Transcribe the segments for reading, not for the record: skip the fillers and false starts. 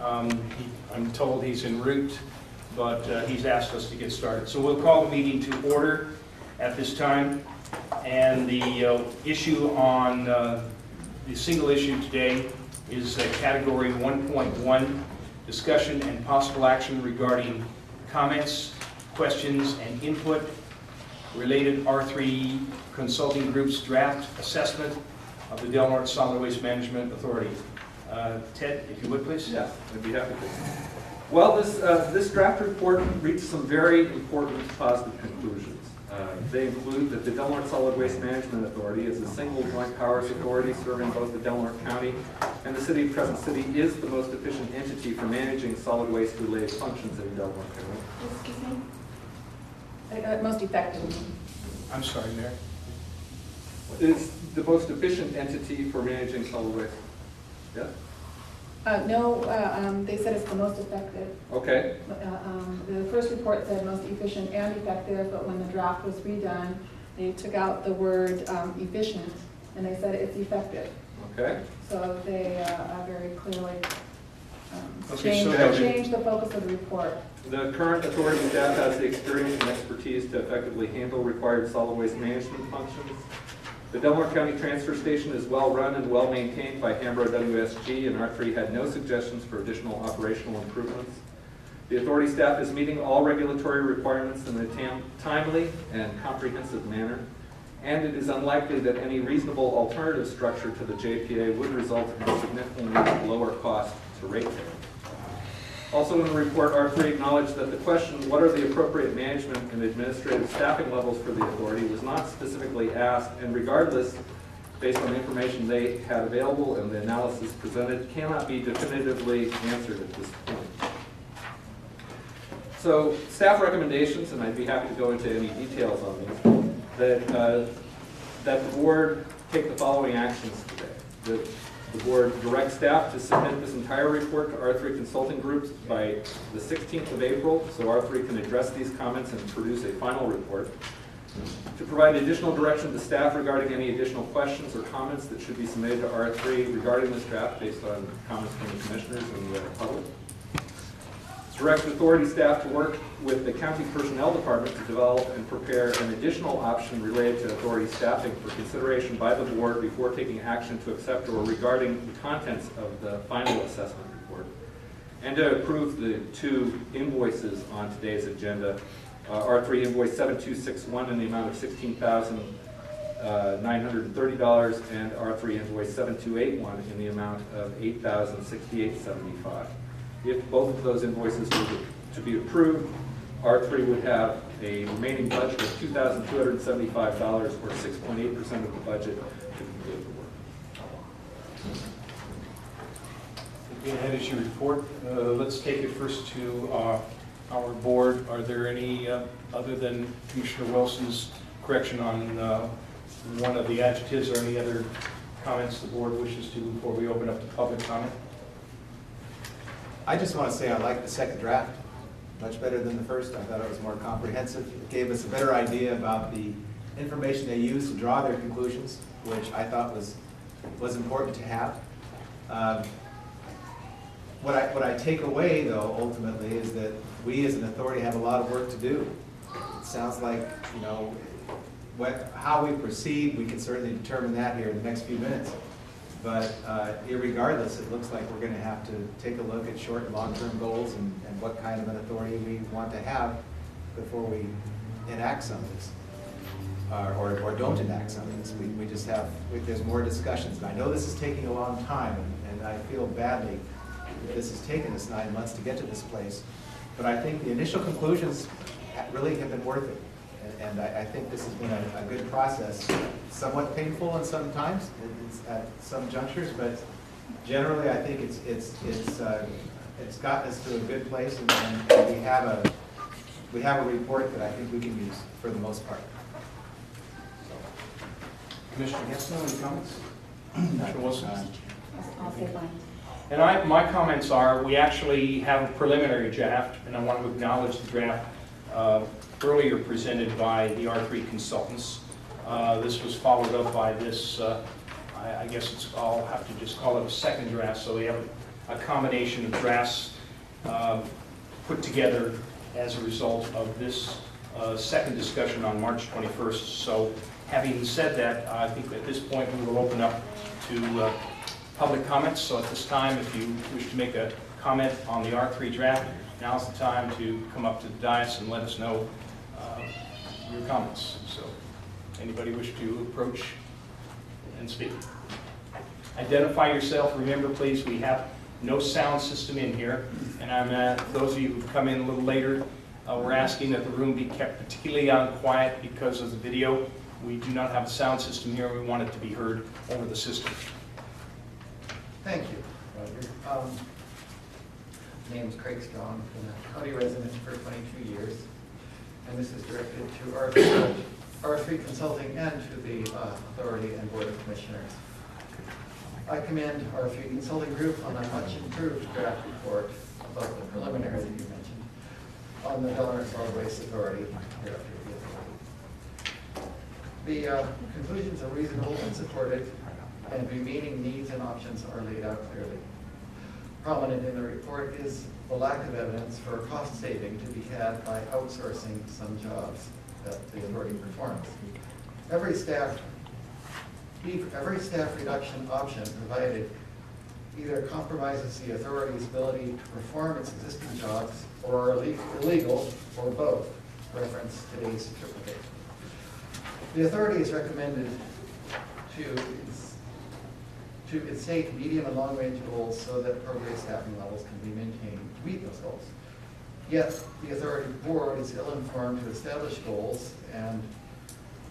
I'm told he's en route, but he's asked us to get started. So we'll call the meeting to order at this time. And the issue on the single issue today is category 1.1, discussion and possible action regarding comments, questions, and input related R3 Consulting Group's draft assessment of the Del Norte Solid Waste Management Authority. Ted, if you would, please. Yes, I'd be happy to. Well, this draft report reached some very important positive conclusions. They include that the Del Norte Solid Waste Management Authority is a single joint powers authority serving both the Del Norte County and the City of Crescent City is the most efficient entity for managing solid waste related functions in Del Norte County. Excuse me? Most effective. I'm sorry, Mayor. Is the most efficient entity for managing solid waste. Yeah? No, they said it's the most effective. Okay. The first report said most efficient and effective, but when the draft was redone, they took out the word efficient, and they said it's effective. Okay. So they very clearly Okay, so changed the focus of the report. The current authority staff has the experience and expertise to effectively handle required solid waste management functions. The Del Norte County Transfer Station is well run and well maintained by Hambro WSG, and R3 had no suggestions for additional operational improvements. The authority staff is meeting all regulatory requirements in a timely and comprehensive manner, and it is unlikely that any reasonable alternative structure to the JPA would result in a significantly lower cost to ratepayers. Also in the report, R3 acknowledged that the question, what are the appropriate management and administrative staffing levels for the authority, was not specifically asked, and regardless, based on the information they had available and the analysis presented, cannot be definitively answered at this point. So staff recommendations, and I'd be happy to go into any details on these, that the board take the following actions today. The board directs staff to submit this entire report to R3 Consulting Group by the 16th of April, so R3 can address these comments and produce a final report. To provide additional direction to staff regarding any additional questions or comments that should be submitted to R3 regarding this draft based on comments from the commissioners and the public. Direct authority staff to work with the county personnel department to develop and prepare an additional option related to authority staffing for consideration by the board before taking action to accept or regarding the contents of the final assessment report. And to approve the two invoices on today's agenda, R3 invoice 7261 in the amount of $16,930 and R3 invoice 7281 in the amount of $8,068.75. If both of those invoices were to be approved, R3 would have a remaining budget of $2,275, or 6.8% of the budget, to complete the work. Looking ahead as you report, let's take it first to our board. Are there any, other than Commissioner Wilson's correction on one of the adjectives, or any other comments the board wishes to before we open up to public comment? I just want to say I like the second draft much better than the first. I thought it was more comprehensive. It gave us a better idea about the information they used to draw their conclusions, which I thought was important to have. What I take away, though, ultimately, is that we as an authority have a lot of work to do. It sounds like, you know, how we proceed, we can certainly determine that here in the next few minutes. But irregardless, it looks like we're going to have to take a look at short and long-term goals and what kind of an authority we want to have before we enact some of this, or don't enact some of this. We just have, there's more discussions. And I know this is taking a long time, and I feel badly that this has taken us 9 months to get to this place. But I think the initial conclusions really have been worth it. And I think this has been a good process, somewhat painful in some times, at some junctures, but generally I think it's gotten us to a good place, and we have a report that I think we can use for the most part. Commissioner Hanson, any comments? Commissioner Wilson? I'll say mine. And my comments are, we actually have a preliminary draft, and I want to acknowledge the draft earlier presented by the R3 consultants. This was followed up by this, I guess I'll have to just call it a second draft, so we have a combination of drafts put together as a result of this second discussion on March 21st. So having said that, I think at this point we will open up to public comments. So at this time, if you wish to make a comment on the R3 draft, now's the time to come up to the dais and let us know your comments. So anybody wish to approach and speak? Identify yourself. Remember, please, we have no sound system in here. And those of you who've come in a little later, we're asking that the room be kept particularly quiet because of the video. We do not have a sound system here. We want it to be heard over the system. Thank you, Roger. My name is Craig Strong. I've been a county resident for 22 years. And this is directed to R3 Consulting and to the Authority and Board of Commissioners. I commend R3 Consulting Group on a much improved draft report about the preliminary that you mentioned on the Delaware Solid Waste Authority. The conclusions are reasonable and supported, and remaining needs and options are laid out clearly. Prominent in the report is the lack of evidence for cost saving to be had by outsourcing some jobs that the authority performs. Every staff reduction option provided either compromises the authority's ability to perform its existing jobs or are illegal, or both. Reference today's certificate. The authority is recommended to state medium and long-range goals so that appropriate staffing levels can be maintained to meet those goals. Yet, the authority board is ill-informed to establish goals, and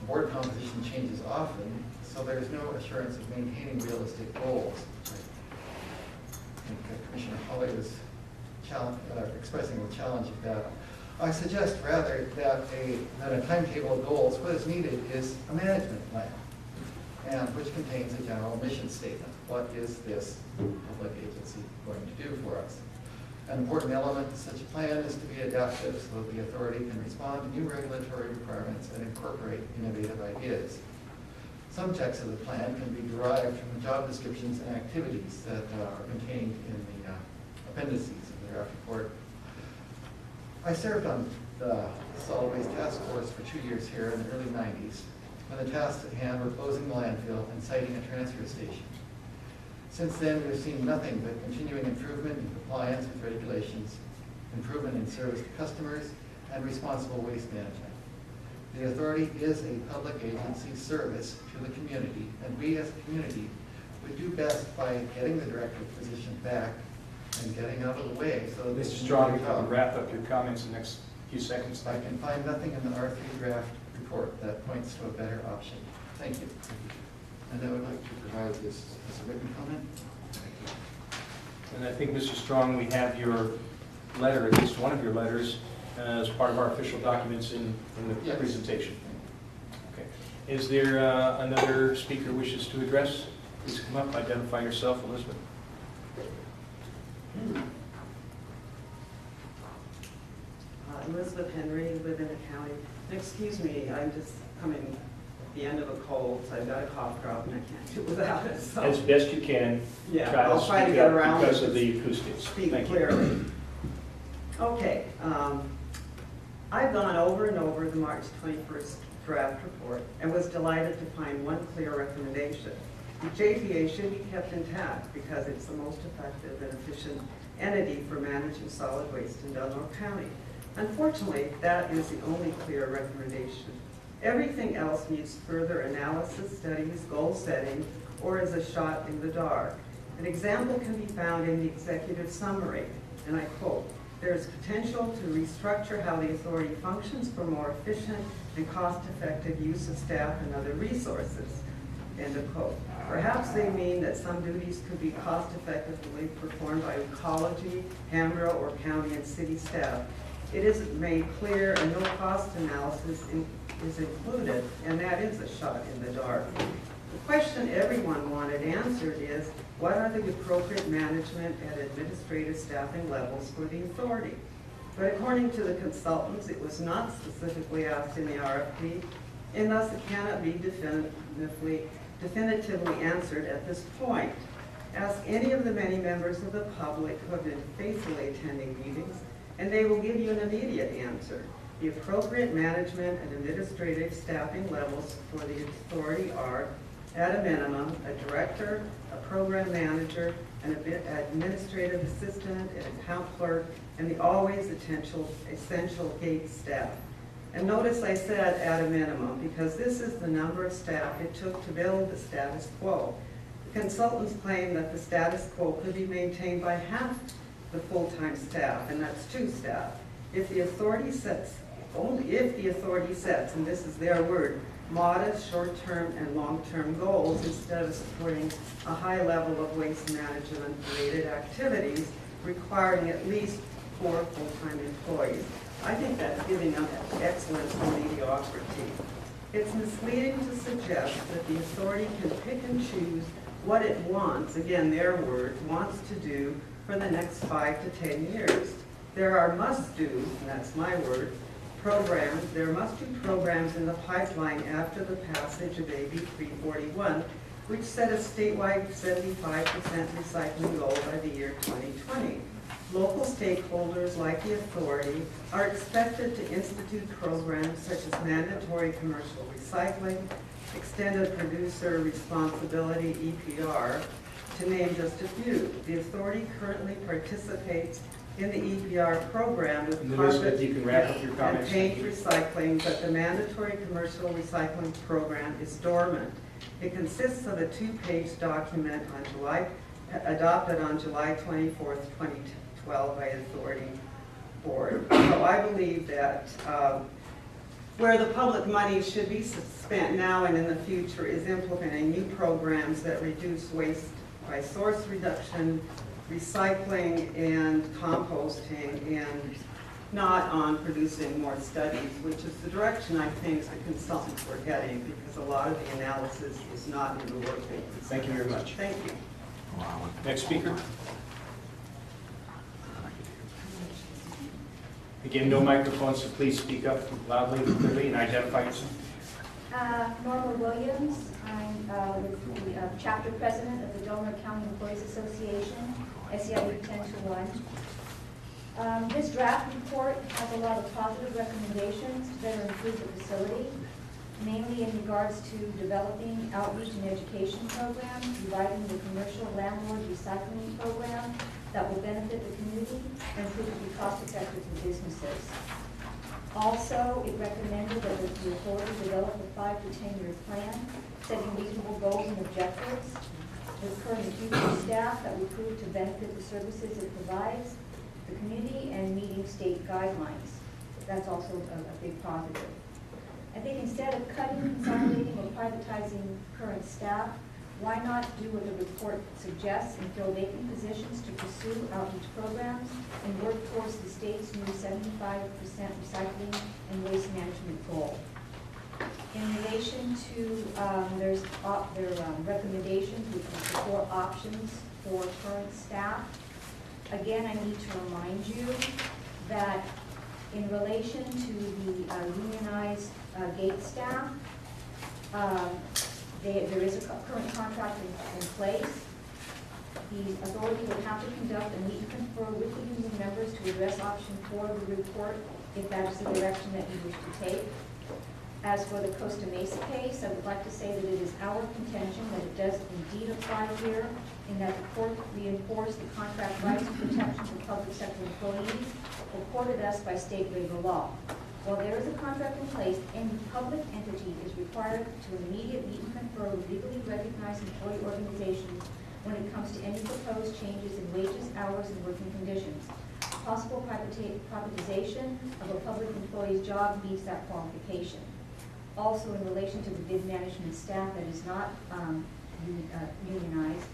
board composition changes often, so there is no assurance of maintaining realistic goals. I think Commissioner Hawley was expressing the challenge of that. I suggest rather that a timetable of goals, what is needed is a management plan, and which contains a general mission statement. What is this public agency going to do for us? An important element of such a plan is to be adaptive so that the authority can respond to new regulatory requirements and incorporate innovative ideas. Some text of the plan can be derived from the job descriptions and activities that are contained in the appendices of the draft report. I served on the Solid Waste Task Force for 2 years here in the early 90s, when the tasks at hand were closing the landfill and siting a transfer station. Since then, we've seen nothing but continuing improvement in compliance with regulations, improvement in service to customers, and responsible waste management. The authority is a public agency service to the community, and we as a community would do best by getting the director's position back and getting out of the way so that Mr. Strong, if you can wrap up your comments in the next few seconds. I can find nothing in the R3 draft report that points to a better option. Thank you. And I would like to provide this as a written comment. And I think, Mr. Strong, we have your letter, at least one of your letters, as part of our official documents in the Yes. presentation. Okay. Is there another speaker wishes to address? Please come up, identify yourself, Elizabeth. Elizabeth Henry, live in the county. And excuse me, I'm just coming at the end of a cold, so I've got a cough drop and I can't do without it. So As best you can, yeah, try to I'll try to speak get up around because it of and the acoustics. speak Thank you. clearly. Okay, I've gone over and over the March 21st draft report and was delighted to find one clear recommendation. The JPA should be kept intact because it's the most effective and efficient entity for managing solid waste in Delaware County. Unfortunately, that is the only clear recommendation. Everything else needs further analysis, studies, goal setting, or is a shot in the dark. An example can be found in the executive summary, and I quote, "There is potential to restructure how the authority functions for more efficient and cost-effective use of staff and other resources." End of quote. Perhaps they mean that some duties could be cost-effectively performed by ecology, Hamro, or county and city staff. It isn't made clear and no cost analysis is included, and that is a shot in the dark. The question everyone wanted answered is, what are the appropriate management and administrative staffing levels for the authority? But according to the consultants, it was not specifically asked in the RFP, and thus it cannot be definitively answered at this point. Ask any of the many members of the public who have been faithfully attending meetings, and they will give you an immediate answer. The appropriate management and administrative staffing levels for the authority are, at a minimum, a director, a program manager, an administrative assistant, an account clerk, and the always essential gate staff. And notice I said at a minimum, because this is the number of staff it took to build the status quo. The consultants claim that the status quo could be maintained by half the full-time staff, and that's 2 staff. If the authority sets, only if the authority sets, and this is their word, modest short-term and long-term goals instead of supporting a high level of waste management-related activities requiring at least 4 full-time employees. I think that's giving them excellence in mediocrity. It's misleading to suggest that the authority can pick and choose what it wants, again their word, wants to do for the next 5 to 10 years. There are must-dos, and that's my word, programs. There must be programs in the pipeline after the passage of AB 341, which set a statewide 75% recycling goal by the year 2020. Local stakeholders like the authority are expected to institute programs such as mandatory commercial recycling, extended producer responsibility, EPR, to name just a few. The authority currently participates in the EPR program with Elizabeth, carpet you can wrap up your and comments. paint recycling, but the mandatory commercial recycling program is dormant. It consists of a 2-page document adopted on July 24th, 2012 by the authority board. So I believe that where the public money should be spent now and in the future is implementing new programs that reduce waste by source reduction, recycling, and composting, and not on producing more studies, which is the direction I think the consultants were heading, because a lot of the analysis is not in the work papers. Thank you very much. Thank you. Next speaker. Again, no microphones, so please speak up loudly and clearly and identify yourself. Norma Williams, I'm with the chapter president of the Delaware County Employees Association, SEIU 10-1. This draft report has a lot of positive recommendations to better improve the facility, mainly in regards to developing outreach and education programs, providing the commercial landlord recycling program that will benefit the community and prove to be cost-effective for businesses. Also, it recommended that the authority develop a 5 to 10-year plan, setting reasonable goals and objectives, with current and future staff that will prove to benefit the services it provides, the community, and meeting state guidelines. That's also a big positive. I think instead of cutting, consolidating, or privatizing current staff, why not do what the report suggests and fill vacant positions to pursue outreach programs and work towards the state's new 75% recycling and waste management goal? In relation to their recommendations, which are 4 options for current staff, again, I need to remind you that in relation to the unionized gate staff, there is a current contract in place. The authority will have to conduct a meet and confer with the union members to address option 4 of the report, if that is the direction that you wish to take. As for the Costa Mesa case, I would like to say that it is our contention that it does indeed apply here, in that the court reinforced the contract rights and protections of public sector employees accorded us by state labor law. While there is a contract in place, any public entity is required to immediately meet and confer with legally recognized employee organizations when it comes to any proposed changes in wages, hours, and working conditions. Possible privatization of a public employee's job meets that qualification. Also, in relation to the bid management staff that is not unionized,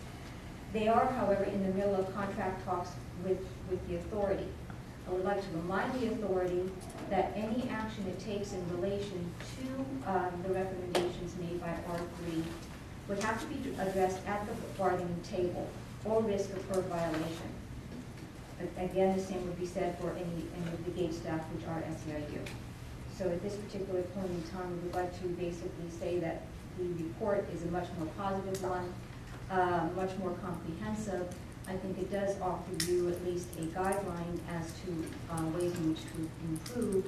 they are, however, in the middle of contract talks with the authority. I would like to remind the authority that any action it takes in relation to the recommendations made by R3 would have to be addressed at the bargaining table or risk of per violation. Again, the same would be said for any of the gate staff, which are SEIU. So at this particular point in time, we would like to basically say that the report is a much more positive one, much more comprehensive. I think it does offer you at least a guideline as to ways in which to improve,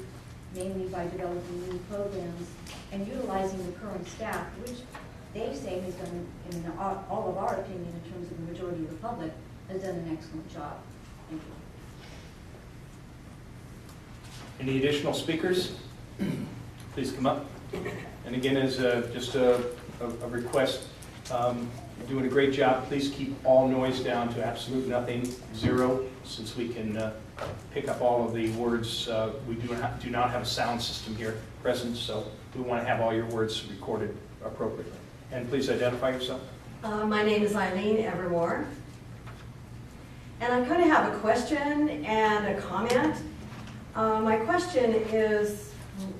mainly by developing new programs and utilizing the current staff, which they say has done, in all of our opinion, in terms of the majority of the public, has done an excellent job. Thank you. Any additional speakers? Please come up. And again, as just a request, you're doing a great job. Please keep all noise down to absolute nothing, zero, since we can pick up all of the words. We do not have a sound system here present, so we want to have all your words recorded appropriately. And please identify yourself. My name is Eileen Evermore. And I kind of have a question and a comment. My question is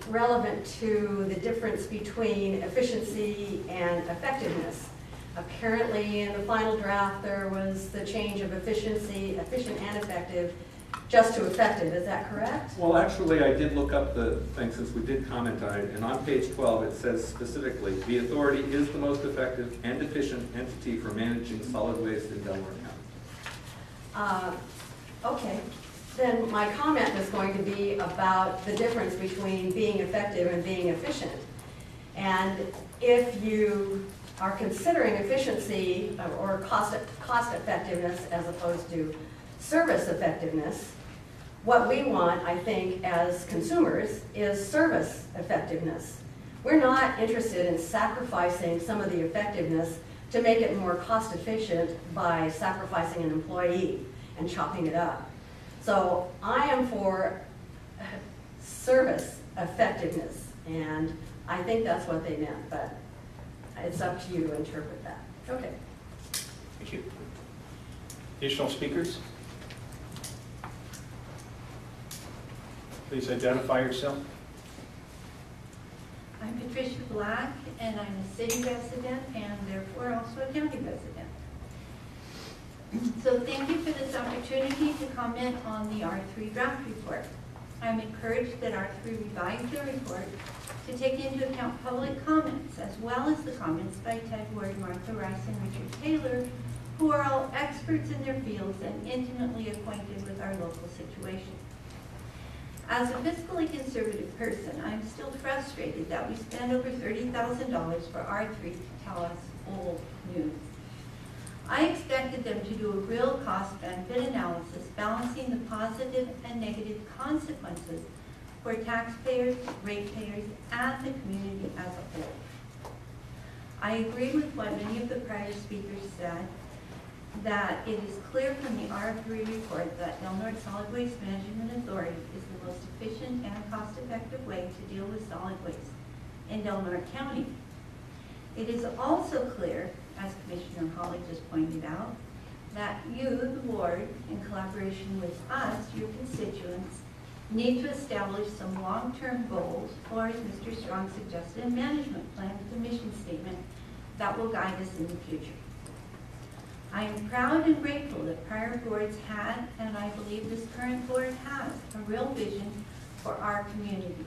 relevant to the difference between efficiency and effectiveness. Apparently, in the final draft, there was the change of efficient and effective, just to effective. Is that correct? Well, actually, I did look up the thing since we did comment on it, and on page 12, it says specifically, the authority is the most effective and efficient entity for managing solid waste in Delaware County. Okay. Then my comment was going to be about the difference between being effective and being efficient. And if you are considering efficiency or cost effectiveness as opposed to service effectiveness, what we want, I think, as consumers is service effectiveness. We're not interested in sacrificing some of the effectiveness to make it more cost efficient by sacrificing an employee and chopping it up. So I am for service effectiveness, and I think that's what they meant, but it's up to you to interpret that. Okay. Thank you. Additional speakers? Please identify yourself. I'm Patricia Black, and I'm a city resident and therefore also a county resident. So thank you for this opportunity to comment on the R3 draft report. I'm encouraged that R3 revised their report to take into account public comments as well as the comments by Ted Ward, Martha Rice, and Richard Taylor, who are all experts in their fields and intimately acquainted with our local situation. As a fiscally conservative person, I'm still frustrated that we spend over $30,000 for R3 to tell us old news. I expected them to do a real cost-benefit analysis balancing the positive and negative consequences for taxpayers, ratepayers, and the community as a whole. I agree with what many of the prior speakers said, that it is clear from the R3 report that Del Norte Solid Waste Management Authority is the most efficient and cost-effective way to deal with solid waste in Del Norte County. It is also clear, as Commissioner Hawley just pointed out, that you, the board, in collaboration with us, your constituents, need to establish some long-term goals, or as Mr. Strong suggested, a management plan with a mission statement that will guide us in the future. I am proud and grateful that prior boards had, and I believe this current board has, a real vision for our communities.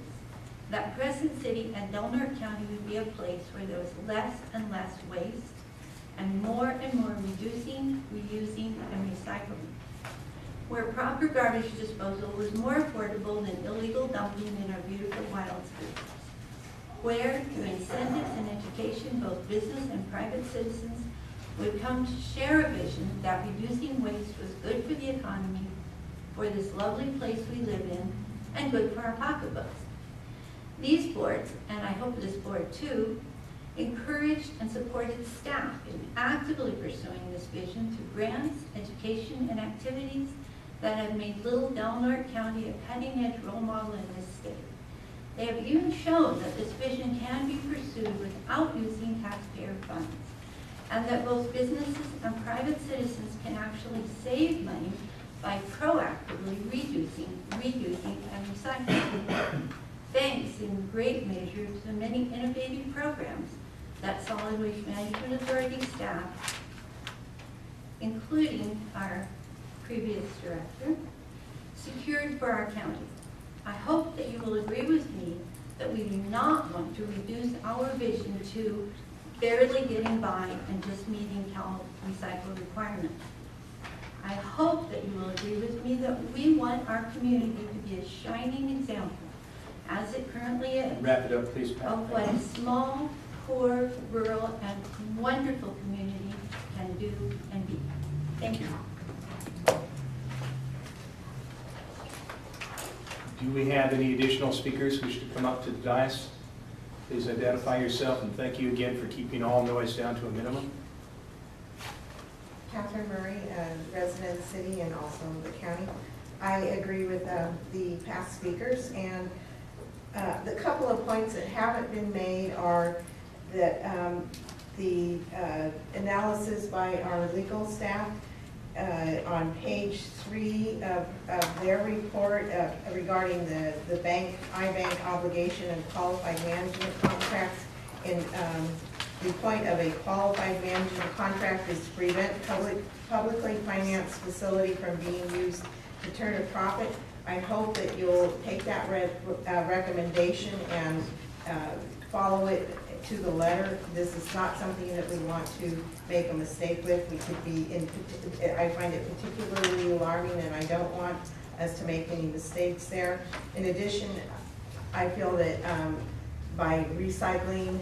That Crescent City and Del Norte County would be a place where there was less and less waste, and more reducing, reusing, and recycling. Where proper garbage disposal was more affordable than illegal dumping in our beautiful wild streets. Where, through incentives and education, both business and private citizens would come to share a vision that reducing waste was good for the economy, for this lovely place we live in, and good for our pocketbooks. These boards, and I hope this board too, encouraged and supported staff in actively pursuing this vision through grants, education, and activities that have made Little Del Norte County a cutting-edge role model in this state. They have even shown that this vision can be pursued without using taxpayer funds, and that both businesses and private citizens can actually save money by proactively reducing, reusing, and recycling. Thanks in great measure to the many innovative programs that Solid Waste Management Authority staff, including our previous director, secured for our county. I hope that you will agree with me that we do not want to reduce our vision to barely getting by and just meeting Cal Recycle requirements. I hope that you will agree with me that we want our community to be a shining example, as it currently is, Wrap it up, please, Pat. of what a small, poor, rural, and wonderful community can do and be. Thank you. Do we have any additional speakers who should come up to the dais? Please identify yourself, and thank you again for keeping all noise down to a minimum. Catherine Murray, a resident of the city and also the county. I agree with the past speakers, and the couple of points that haven't been made are that the analysis by our legal staff on page 3 of their report regarding the bank, iBank obligation and qualified management contracts. And the point of a qualified management contract is to prevent publicly financed facility from being used to turn a profit. I hope that you'll take that recommendation and follow it to the letter. This is not something that we want to make a mistake with. We could be I find it particularly alarming, and I don't want us to make any mistakes there. In addition, I feel that by recycling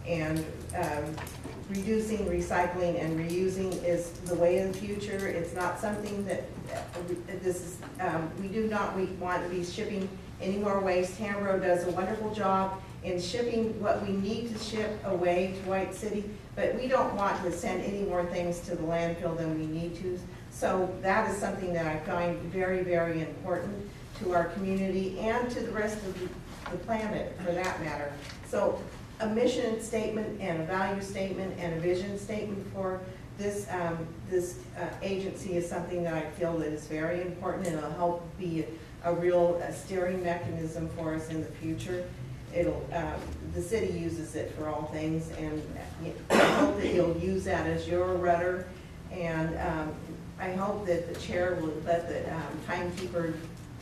and reducing, recycling, and reusing is the way of the future. It's not something that we do not want to be shipping any more waste. Hambro does a wonderful job in shipping what we need to ship away to White City, but we don't want to send any more things to the landfill than we need to. So that is something that I find very, very important to our community and to the rest of the planet, for that matter. So a mission statement and a value statement and a vision statement for this agency is something that I feel that is very important, and it'll help be a real steering mechanism for us in the future. The city uses it for all things, and I hope that you'll use that as your rudder. And I hope that the chair will let the timekeeper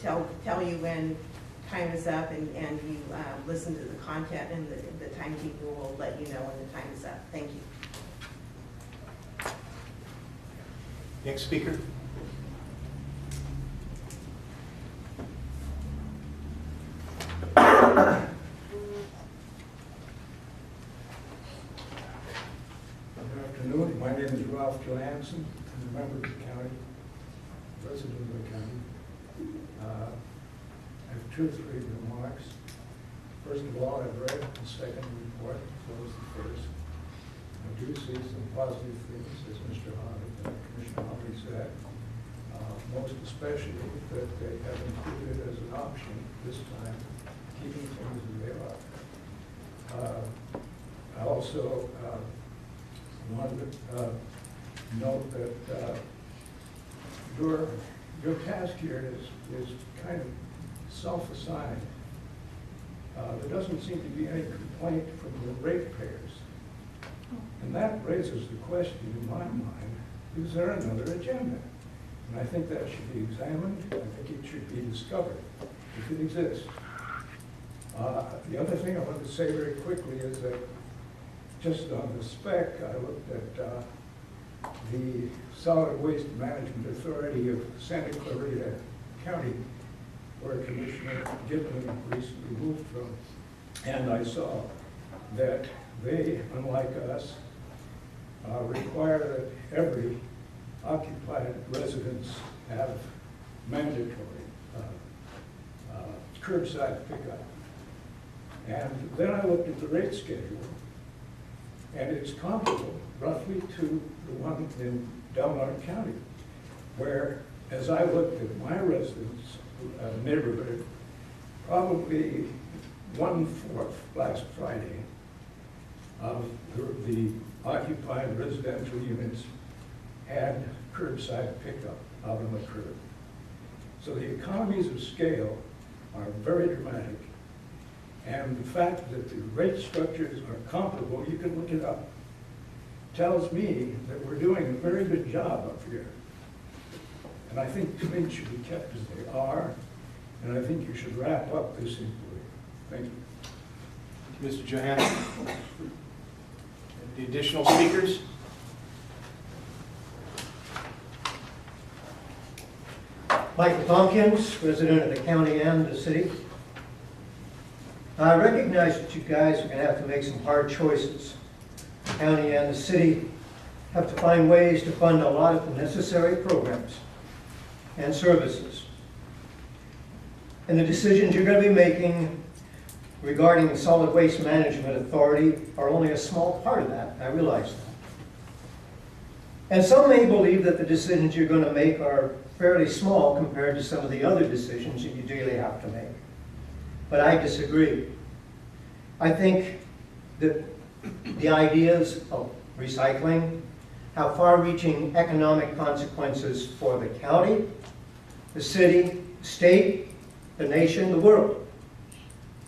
tell you when time is up, and you listen to the content, and the timekeeper will let you know when the time is up. Thank you. Next speaker. Good afternoon. My name is Ralph Johansson. I'm a member of the county, resident of the county. I have 2 or 3 remarks. First of all, I've read the second report, so was the first. I do see some positive things, as Commissioner Hawley said, most especially that they have included as an option this time, keeping things as they are. I also wanted to note that your task here is kind of self-assigned. There doesn't seem to be any complaint from the ratepayers. And that raises the question in my mind, is there another agenda? And I think that should be examined. I think it should be discovered, if it exists. The other thing I want to say very quickly is that just on the spec, I looked at the Solid Waste Management Authority of Santa Clarita County, where Commissioner Giblin recently moved from. And I saw that they, unlike us, require that every occupied residence have mandatory curbside pickup. And then I looked at the rate schedule, and it's comparable roughly to the one in Delmarva County, where, as I looked at my residence neighborhood, probably 1/4 last Friday of the occupied residential units had curbside pickup out on the curb. So the economies of scale are very dramatic. And the fact that the rate structures are comparable, you can look it up, tells me that we're doing a very good job up here. And I think things should be kept as they are, and I think you should wrap up this inquiry. Thank you. Mr. Johansson. The additional speakers? Michael Tompkins, resident of the county and the city. I recognize that you guys are going to have to make some hard choices. The county and the city have to find ways to fund a lot of the necessary programs and services. And the decisions you're going to be making regarding the Solid Waste Management Authority are only a small part of that. I realize that. And some may believe that the decisions you're going to make are fairly small compared to some of the other decisions that you daily have to make. But I disagree. I think that the ideas of recycling have far-reaching economic consequences for the county, the city, state, the nation, the world.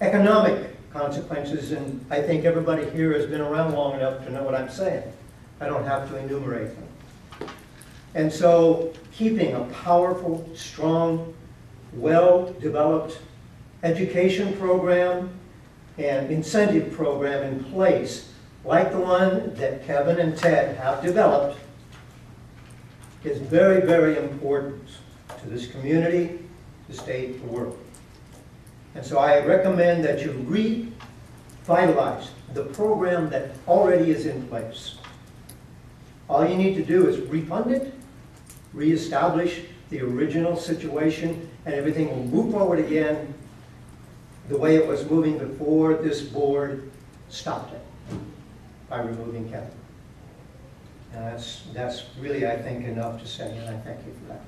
Economic consequences, and I think everybody here has been around long enough to know what I'm saying. I don't have to enumerate them. And so keeping a powerful, strong, well-developed education program and incentive program in place, like the one that Kevin and Ted have developed, is very, very important to this community, the state, the world. And so I recommend that you revitalize the program that already is in place. All you need to do is refund it, reestablish the original situation, and everything will move forward again the way it was moving before this board stopped it by removing Kevin. And that's really, I think, enough to say, and I thank you for that.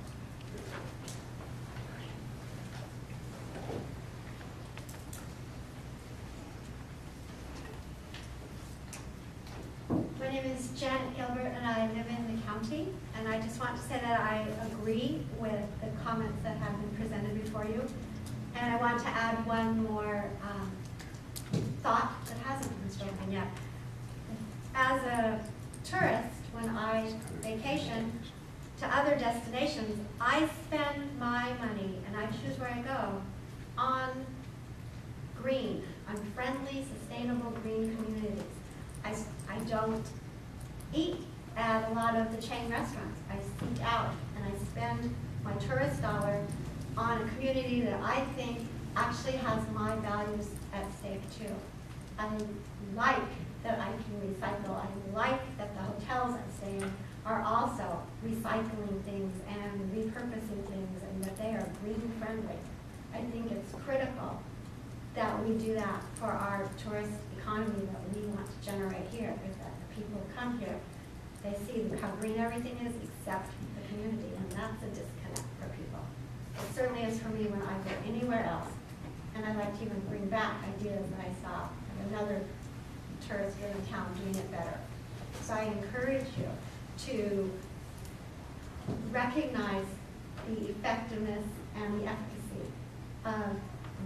My name is Janet Gilbert, and I live in the county. And I just want to say that I agree with the comments that have been presented before you. And I want to add one more thought that hasn't been spoken yet. As a tourist, when I vacation to other destinations, I spend my money, and I choose where I go, on green, on friendly, sustainable green communities. I don't eat at a lot of the chain restaurants. I seek out and I spend my tourist dollar on a community that I think actually has my values at stake too. I like that I can recycle. I like that the hotels I stay in are also recycling things and repurposing things, and that they are green friendly. I think it's critical that we do that for our tourist economy that we want to generate here, is that the people who come here, they see how green everything is except the community, and that's a disconnect for people. It certainly is for me when I go anywhere else, and I'd like to even bring back ideas that I saw of another tourist here in town doing it better. So I encourage you to recognize the effectiveness and the efficacy of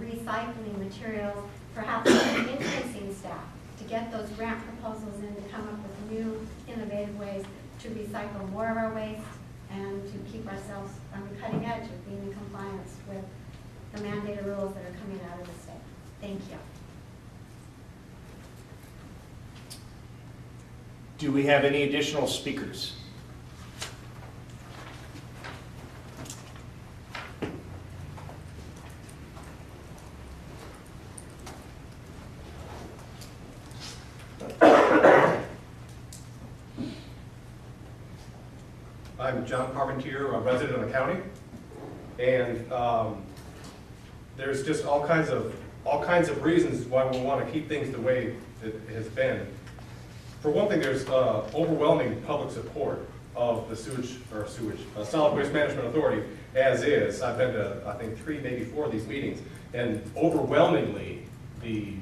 recycling materials, perhaps increasing staff to get those grant proposals in to come up with new innovative ways to recycle more of our waste and to keep ourselves on the cutting edge of being in compliance with the mandated rules that are coming out of the state. Thank you. Do we have any additional speakers? I'm John Parmentier, a resident of the county, and there's just all kinds of reasons why we want to keep things the way it has been. For one thing, there's overwhelming public support of the Solid Waste Management Authority as is. I've been to, I think, 3, maybe 4 of these meetings, and overwhelmingly, the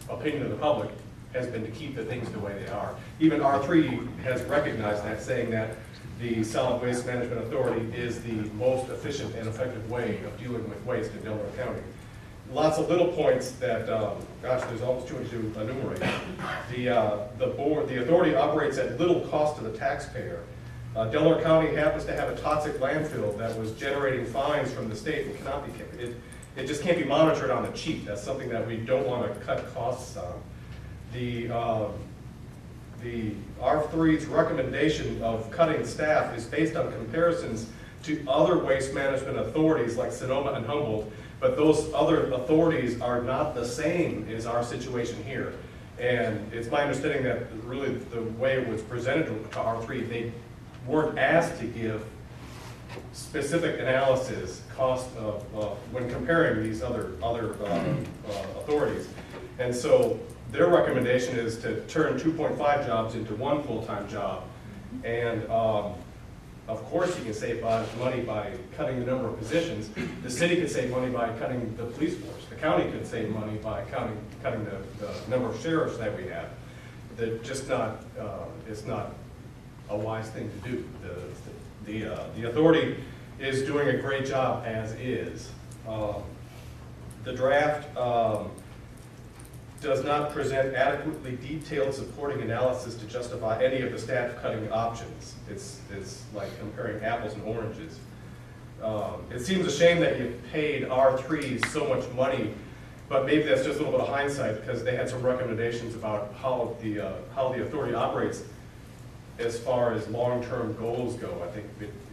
opinion of the public has been to keep the things the way they are. Even R3 has recognized that, saying that the Solid Waste Management Authority is the most efficient and effective way of dealing with waste in Delaware County. Lots of little points that, gosh, there's almost too much to enumerate. The authority operates at little cost to the taxpayer. Delaware County happens to have a toxic landfill that was generating fines from the state and cannot be, it just can't be monitored on the cheap. That's something that we don't want to cut costs on. the R3's recommendation of cutting staff is based on comparisons to other waste management authorities like Sonoma and Humboldt, but those other authorities are not the same as our situation here. And it's my understanding that really the way it was presented to R3, they weren't asked to give specific analysis, cost of, when comparing these other authorities. And so their recommendation is to turn 2.5 jobs into one full-time job. And of course you can save money by cutting the number of positions. The city could save money by cutting the police force. The county could save money by cutting the number of sheriffs that we have. They're just not, it's not a wise thing to do. The authority is doing a great job as is. The draft does not present adequately detailed supporting analysis to justify any of the staff cutting options. It's like comparing apples and oranges. It seems a shame that you paid R3 so much money, but maybe that's just a little bit of hindsight because they had some recommendations about how the authority operates as far as long-term goals go. I think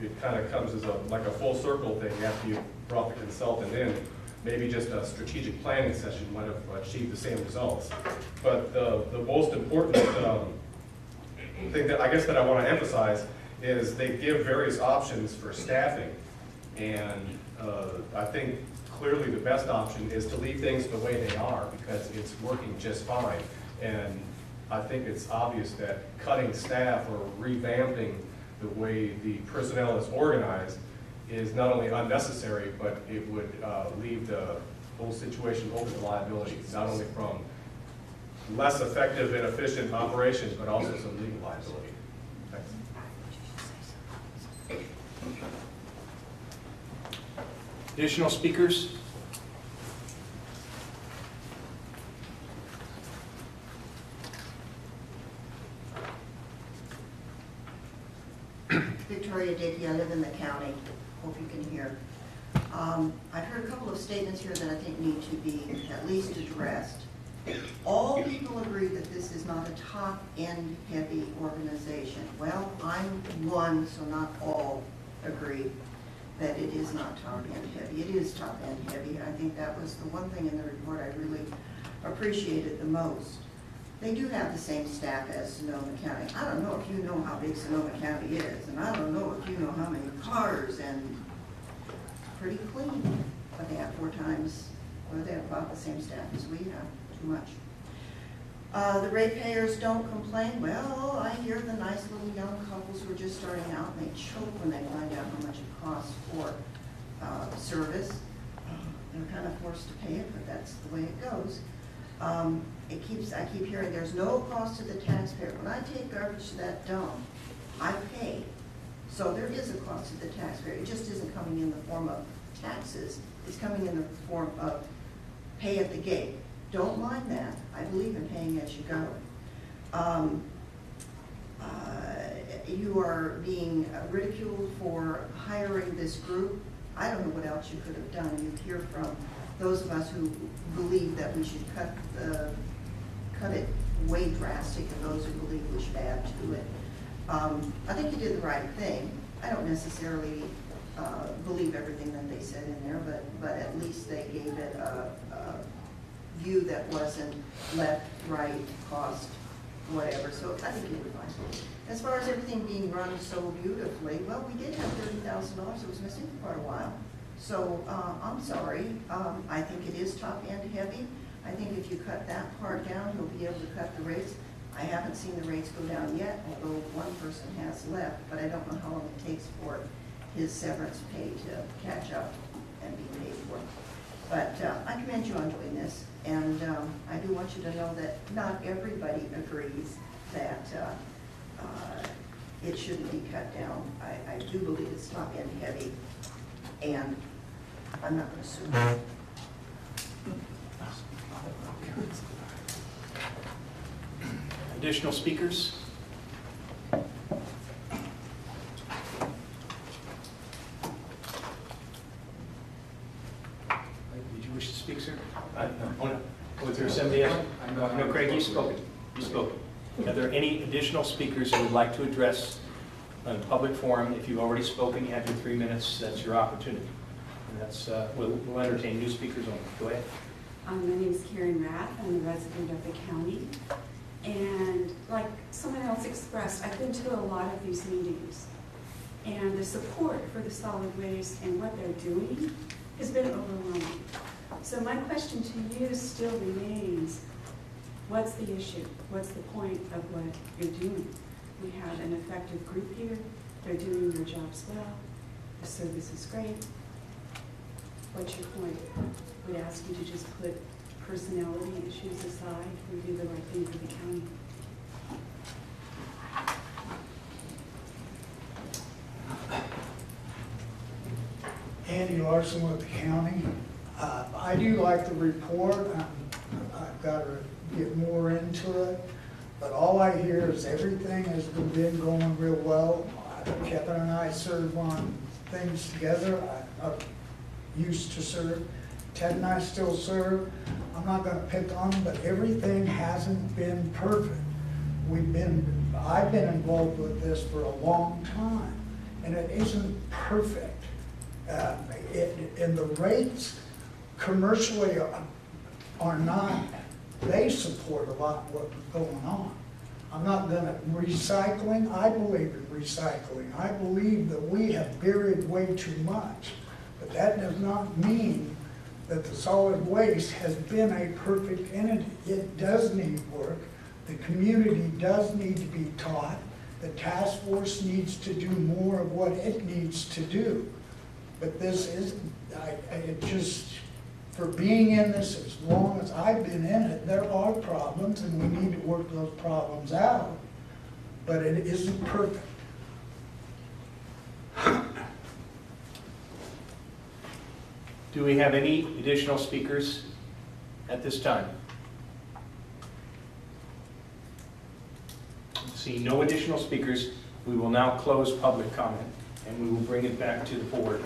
it kind of comes as like a full circle thing after you brought the consultant in. Maybe just a strategic planning session might have achieved the same results. But the most important thing that I guess that I want to emphasize is they give various options for staffing. And I think clearly the best option is to leave things the way they are because it's working just fine. And I think it's obvious that cutting staff or revamping the way the personnel is organized is not only unnecessary, but it would leave the whole situation open to liability, not only from less effective and efficient operations, but also some legal liability. Thanks. Additional speakers? Victoria Dickey, I live in the county. Hope you can hear. I've heard a couple of statements here that I think need to be at least addressed. All people agree that this is not a top-end heavy organization. Well, I'm one, so not all agree that it is not top-end heavy. It is top-end heavy. I think that was the one thing in the report I really appreciated the most. They do have the same staff as Sonoma County. I don't know if you know how big Sonoma County is, and I don't know if you know how many cars, and it's pretty clean. But they have 4 times, well, they have about the same staff as we have, too much. The ratepayers don't complain. Well, I hear the nice little young couples who are just starting out, and they choke when they find out how much it costs for service. They're kind of forced to pay it, but that's the way it goes. I keep hearing there's no cost to the taxpayer. When I take garbage to that dump, I pay. So there is a cost to the taxpayer. It just isn't coming in the form of taxes. It's coming in the form of pay at the gate. Don't mind that. I believe in paying as you go. You are being ridiculed for hiring this group. I don't know what else you could have done. You hear from those of us who believe that we should cut it way drastic, and those who believe we should add to it. I think you did the right thing. I don't necessarily believe everything that they said in there, but at least they gave it a view that wasn't left, right, cost, whatever. So I think you were fine. As far as everything being run so beautifully, well, we did have $30,000 that was missing for quite a while. So I'm sorry. I think it is top-end heavy. I think if you cut that part down, you'll be able to cut the rates. I haven't seen the rates go down yet, although one person has left, but I don't know how long it takes for his severance pay to catch up and be paid for. But I commend you on doing this, and I do want you to know that not everybody agrees that it shouldn't be cut down. I do believe it's top-end heavy, and I'm not going to sue. Additional speakers? Did you wish to speak, sir? No. Was there somebody else? No, Craig, you spoke. You spoke. Are there any additional speakers who would like to address a public forum? If you've already spoken, you have your 3 minutes, that's your opportunity. And that's, we'll entertain new speakers only. Go ahead. My name is Karen Rath. I'm a resident of the county. And like someone else expressed, I've been to a lot of these meetings. And the support for the solid waste and what they're doing has been overwhelming. So my question to you still remains, what's the issue? What's the point of what you're doing? We have an effective group here. They're doing their jobs well. The service is great. What's your point? We'd ask you to just put personality issues aside and do the right thing for the county. Andy Larson with the county. I do like the report. I've got to get more into it. But all I hear is everything has been going real well. Kevin and I serve on things together. I used to serve. Ted and I still serve. I'm not going to pick on them, but everything hasn't been perfect. I've been involved with this for a long time, and it isn't perfect. And the rates commercially are not, they support a lot of what's going on. I'm not going to, recycling, I believe in recycling. I believe that we have buried way too much, but that does not mean that the solid waste has been a perfect entity. It does need work. The community does need to be taught. The task force needs to do more of what it needs to do. But this is, it just, for being in this as long as I've been in it, there are problems and we need to work those problems out. But it isn't perfect. Do we have any additional speakers at this time? Seeing no additional speakers, we will now close public comment and we will bring it back to the board.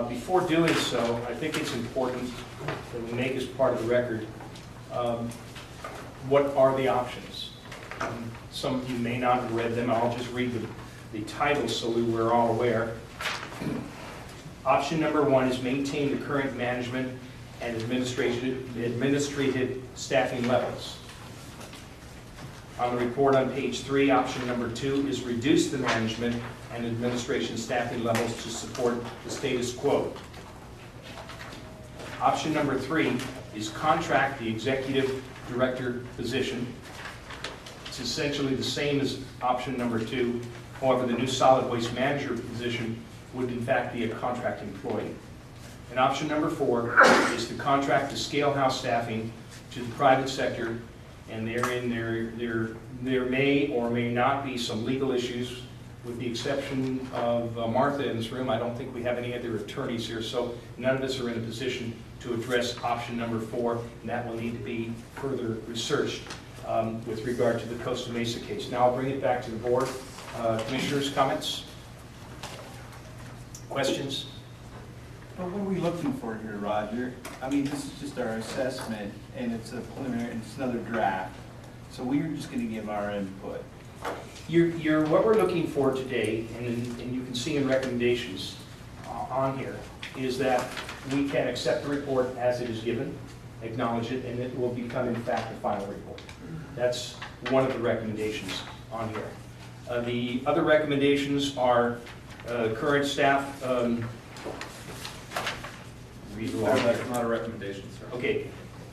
Before doing so, I think it's important that we make as part of the record, what are the options? Some of you may not have read them. I'll just read the titles so we're all aware. Option number 1 is maintain the current management and administrative staffing levels. On the report on page 3, option number 2 is reduce the management and administration staffing levels to support the status quo. Option number 3 is contract the executive director position. It's essentially the same as option number 2. However, the new solid waste manager position would in fact be a contract employee. And option number 4 is to contract the scale house staffing to the private sector, and therein there may or may not be some legal issues, with the exception of Martha in this room. I don't think we have any other attorneys here, so none of us are in a position to address option number 4, and that will need to be further researched with regard to the Costa Mesa case. Now I'll bring it back to the board. Commissioners, comments? Questions? Well, what are we looking for here, Roger? I mean, this is just our assessment, and it's a preliminary, and it's another draft. So we're just going to give our input. What we're looking for today, and you can see in recommendations on here, is that we can accept the report as it is given, acknowledge it, and it will become in fact a final report. That's one of the recommendations on here. The other recommendations are current staff. That's not a recommendation, sir. Okay.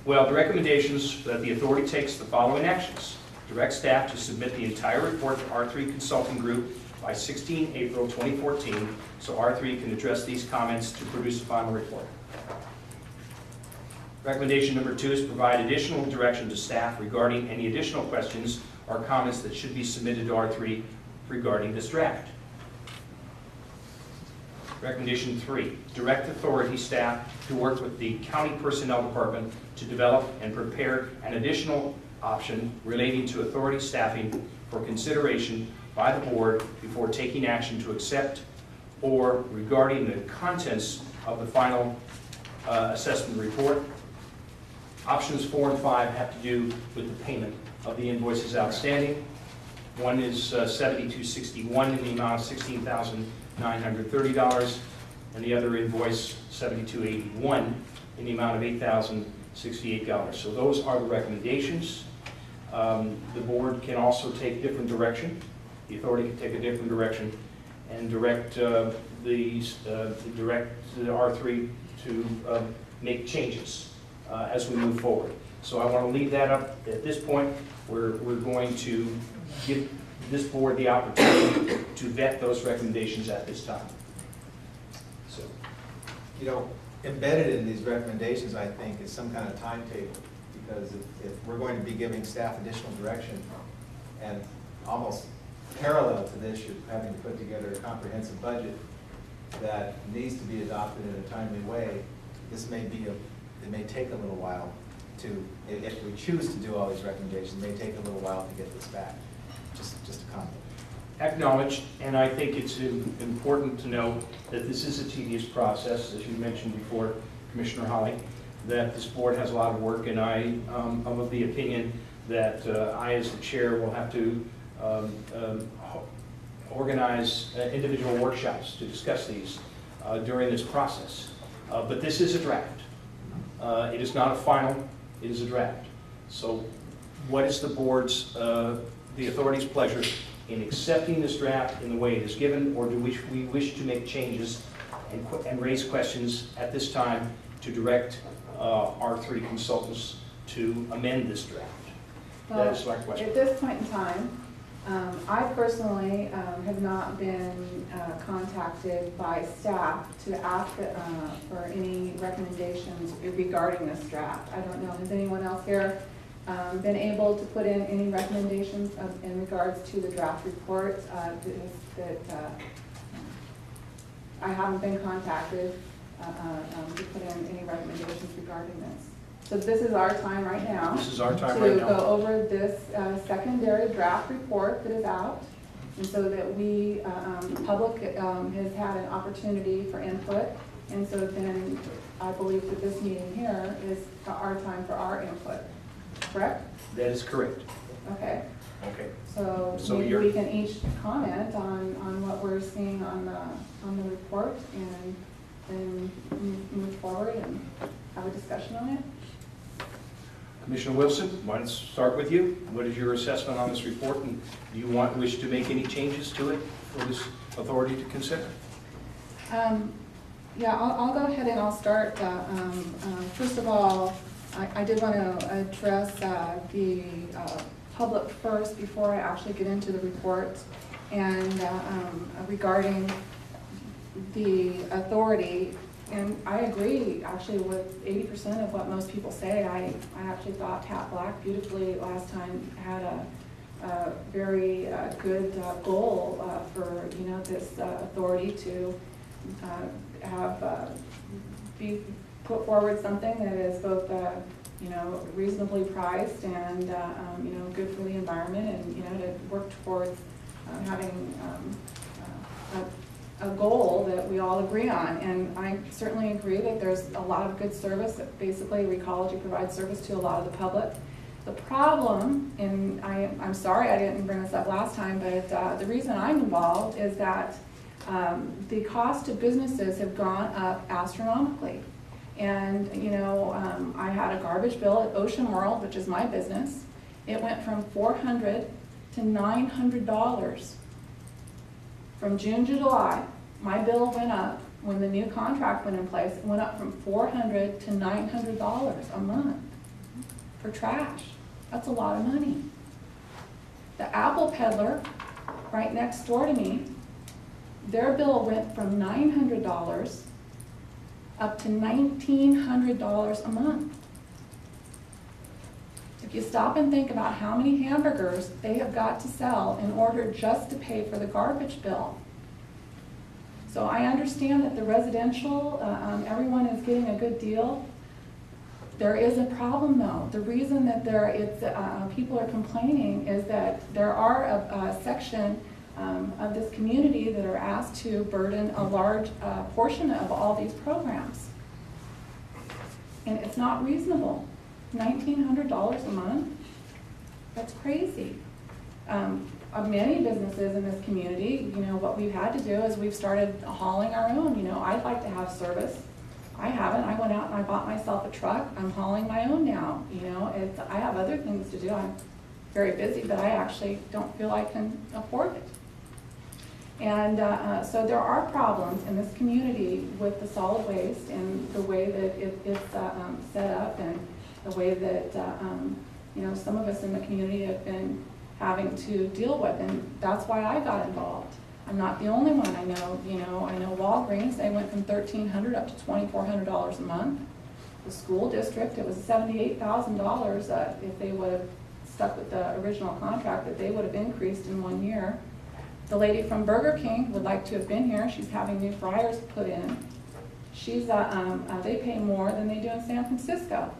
Well, the recommendations that the authority takes the following actions. Direct staff to submit the entire report to R3 Consulting Group by 16 April 2014, so R3 can address these comments to produce a final report. Recommendation number 2 is provide additional direction to staff regarding any additional questions or comments that should be submitted to R3 regarding this draft. Recommendation 3, direct authority staff to work with the county personnel department to develop and prepare an additional option relating to authority staffing for consideration by the board before taking action to accept or regarding the contents of the final assessment report. Options 4 and 5 have to do with the payment of the invoices outstanding. One is 7261 in the amount of $16,930, and the other invoice 7281 in the amount of $8,068. So those are the recommendations. The board can also take different direction. The authority can take a different direction and direct the R3 to make changes as we move forward. So I want to leave that up at this point. We're going to give this board the opportunity to vet those recommendations at this time. So, You know, embedded in these recommendations, I think, is some kind of timetable, because if we're going to be giving staff additional direction, and almost parallel to this, you're having to put together a comprehensive budget that needs to be adopted in a timely way, this may be it may take a little while to, if we choose to do all these recommendations, it may take a little while to get this back. Just a comment. acknowledged, and I think it's important to know that this is a tedious process, as you mentioned before, Commissioner Holly, that this board has a lot of work, and I am of the opinion that I, as the chair, will have to organize individual workshops to discuss these during this process. But this is a draft. It is not a final, it is a draft. So what is the board's, the authority's pleasure in accepting this draft in the way it is given, or do we wish to make changes and raise questions at this time to direct our 3 consultants to amend this draft? Well, that is my question. At this point in time, I personally have not been contacted by staff to ask for any recommendations regarding this draft. I don't know, has anyone else here been able to put in any recommendations in regards to the draft report? I haven't been contacted to put in any recommendations regarding this. So this is our time right now. This is our time right now. To go over this secondary draft report that is out, and so that we, public has had an opportunity for input, and so then I believe that this meeting here is our time for our input, correct? That is correct. Okay. Okay. So maybe we can each comment on what we're seeing on the report, and then move forward and have a discussion on it. Commissioner Wilson, why don't I start with you? What is your assessment on this report, and do you wish to make any changes to it for this authority to consider? Yeah, I'll go ahead and I'll start. First of all, I did want to address the public first before I actually get into the report, and regarding the authority. And I agree, actually, with 80% of what most people say. I actually thought Kat Black beautifully last time had a very good goal for this authority to be put forward something that is both reasonably priced and good for the environment, and to work towards having a goal that we all agree on. And I certainly agree that there's a lot of good service, that basically Recology provides service to a lot of the public. The problem, and I'm sorry I didn't bring this up last time, but the reason I'm involved is that the cost to businesses have gone up astronomically. And I had a garbage bill at Ocean World, which is my business. It went from $400 to $900. From June to July, my bill went up. When the new contract went in place, it went up from $400 to $900 a month for trash. That's a lot of money. The Apple Peddler, right next door to me, their bill went from $900 up to $1,900 a month. If you stop and think about how many hamburgers they have got to sell in order just to pay for the garbage bill. So I understand that the residential, everyone is getting a good deal. There is a problem though. The reason that people are complaining is that there are a section of this community that are asked to burden a large portion of all these programs. And it's not reasonable. $1,900 a month? That's crazy. Many businesses in this community, you know, what we've had to do is we've started hauling our own. You know, I'd like to have service. I haven't. I went out and I bought myself a truck. I'm hauling my own now. You know, I have other things to do. I'm very busy, but I actually don't feel I can afford it. And so there are problems in this community with the solid waste and the way that it's set up and the way that, you know, some of us in the community have been having to deal with, and that's why I got involved. I'm not the only one. I know Walgreens, they went from $1,300 up to $2,400 a month. The school district, it was $78,000 if they would have stuck with the original contract that they would have increased in 1 year. The lady from Burger King would like to have been here. She's having new fryers put in. They pay more than they do in San Francisco.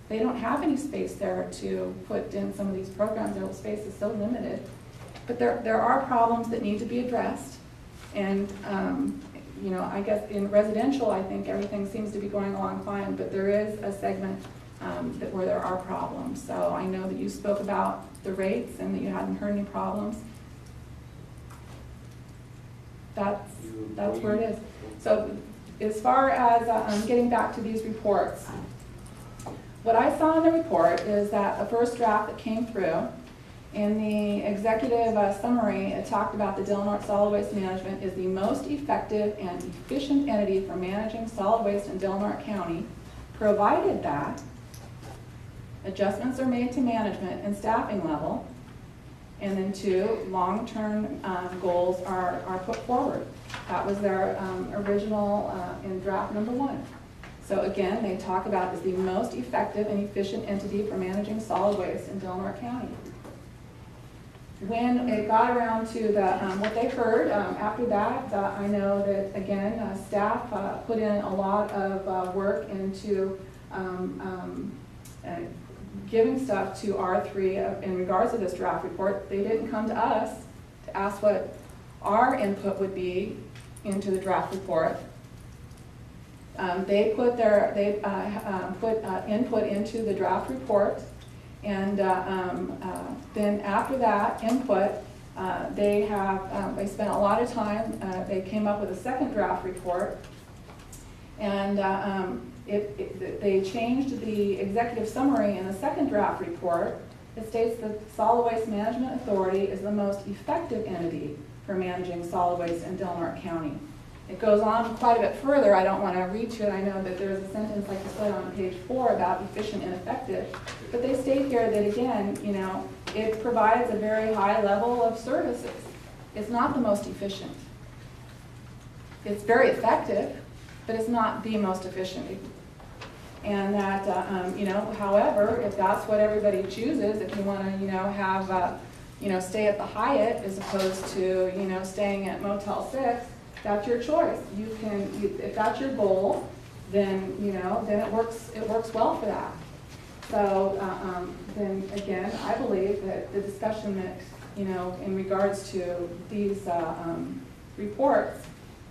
They don't have any space there to put in some of these programs. Their space is so limited. But there are problems that need to be addressed. And, you know, I guess in residential, I think everything seems to be going along fine, but there is a segment where there are problems. So I know that you spoke about the rates and that you hadn't heard any problems. That's where it is. So as far as getting back to these reports, what I saw in the report is that the first draft that came through, in the executive summary, it talked about the Del Norte Solid Waste Management is the most effective and efficient entity for managing solid waste in Del Norte County, provided that adjustments are made to management and staffing level, and then 2, long-term goals are put forward. That was their original in draft number 1. So again, they talk about as the most effective and efficient entity for managing solid waste in Del Norte County. When it got around to what they heard after that, I know that again, staff put in a lot of work into giving stuff to R3 in regards to this draft report. They didn't come to us to ask what our input would be into the draft report. They put input into the draft report, and then after that input, they spent a lot of time. They came up with a second draft report, and they changed the executive summary in the second draft report. It states that Solid Waste Management Authority is the most effective entity for managing solid waste in Del Norte County. It goes on quite a bit further. I don't want to read to it. I know that there's a sentence, like you said, on page 4 about efficient and effective. But they state here that, again, you know, it provides a very high level of services. It's not the most efficient. It's very effective, but it's not the most efficient. And that, you know, however, if that's what everybody chooses, if you want to, you know, have, you know, stay at the Hyatt as opposed to, you know, staying at Motel 6, that's your choice. You can, if that's your goal, then, you know, then it works well for that. So then again, I believe that the discussion that, you know, in regards to these reports,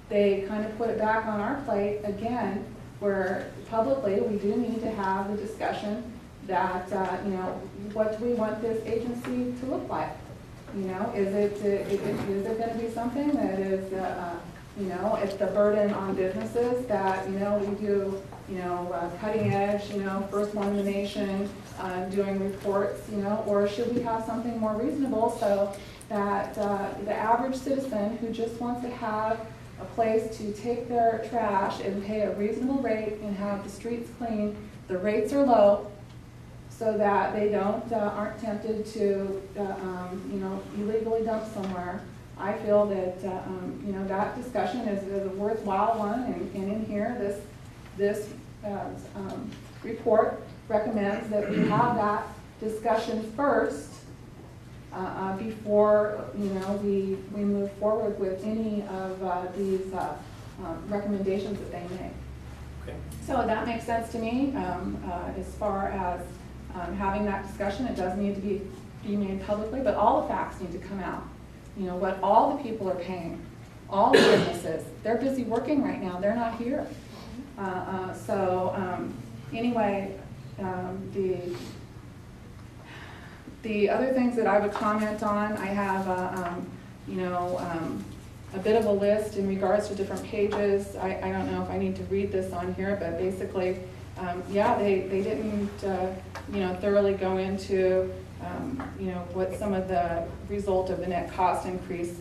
they kind of put it back on our plate again, where publicly we do need to have the discussion that, you know, what do we want this agency to look like? You know, is it going to be something that is, you know, it's the burden on businesses that, you know, we do, you know, cutting edge, you know, first one in the nation, doing reports, you know, or should we have something more reasonable so that the average citizen who just wants to have a place to take their trash and pay a reasonable rate and have the streets clean, the rates are low, so that they aren't tempted to, you know, illegally dump somewhere. I feel that, you know, that discussion is a worthwhile one, and in here, this report recommends that we have that discussion first before, you know, we move forward with any of these recommendations that they make. Okay. So that makes sense to me. As far as having that discussion, it does need to be made publicly, but all the facts need to come out. You know, what all the people are paying, all the businesses, they're busy working right now, they're not here. Anyway, The other things that I would comment on, I have, a bit of a list in regards to different pages. I don't know if I need to read this on here, but basically, yeah, they didn't, thoroughly go into, what some of the result of the net cost increase,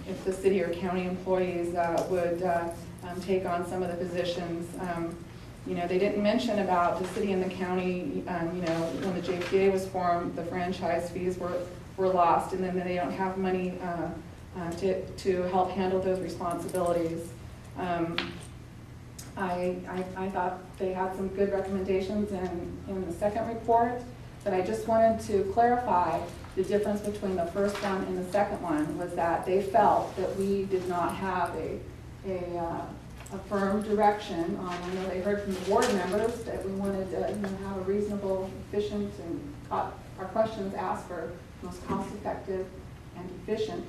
if the city or county employees would take on some of the positions. They didn't mention about the city and the county, when the JPA was formed, the franchise fees were lost, and then they don't have money to help handle those responsibilities. I thought they had some good recommendations in the second report, but I just wanted to clarify the difference between the first one and the second one was that they felt that we did not have a firm direction on, I know they heard from the board members that we wanted to have a reasonable, efficient, and got our questions asked for most cost-effective and efficient.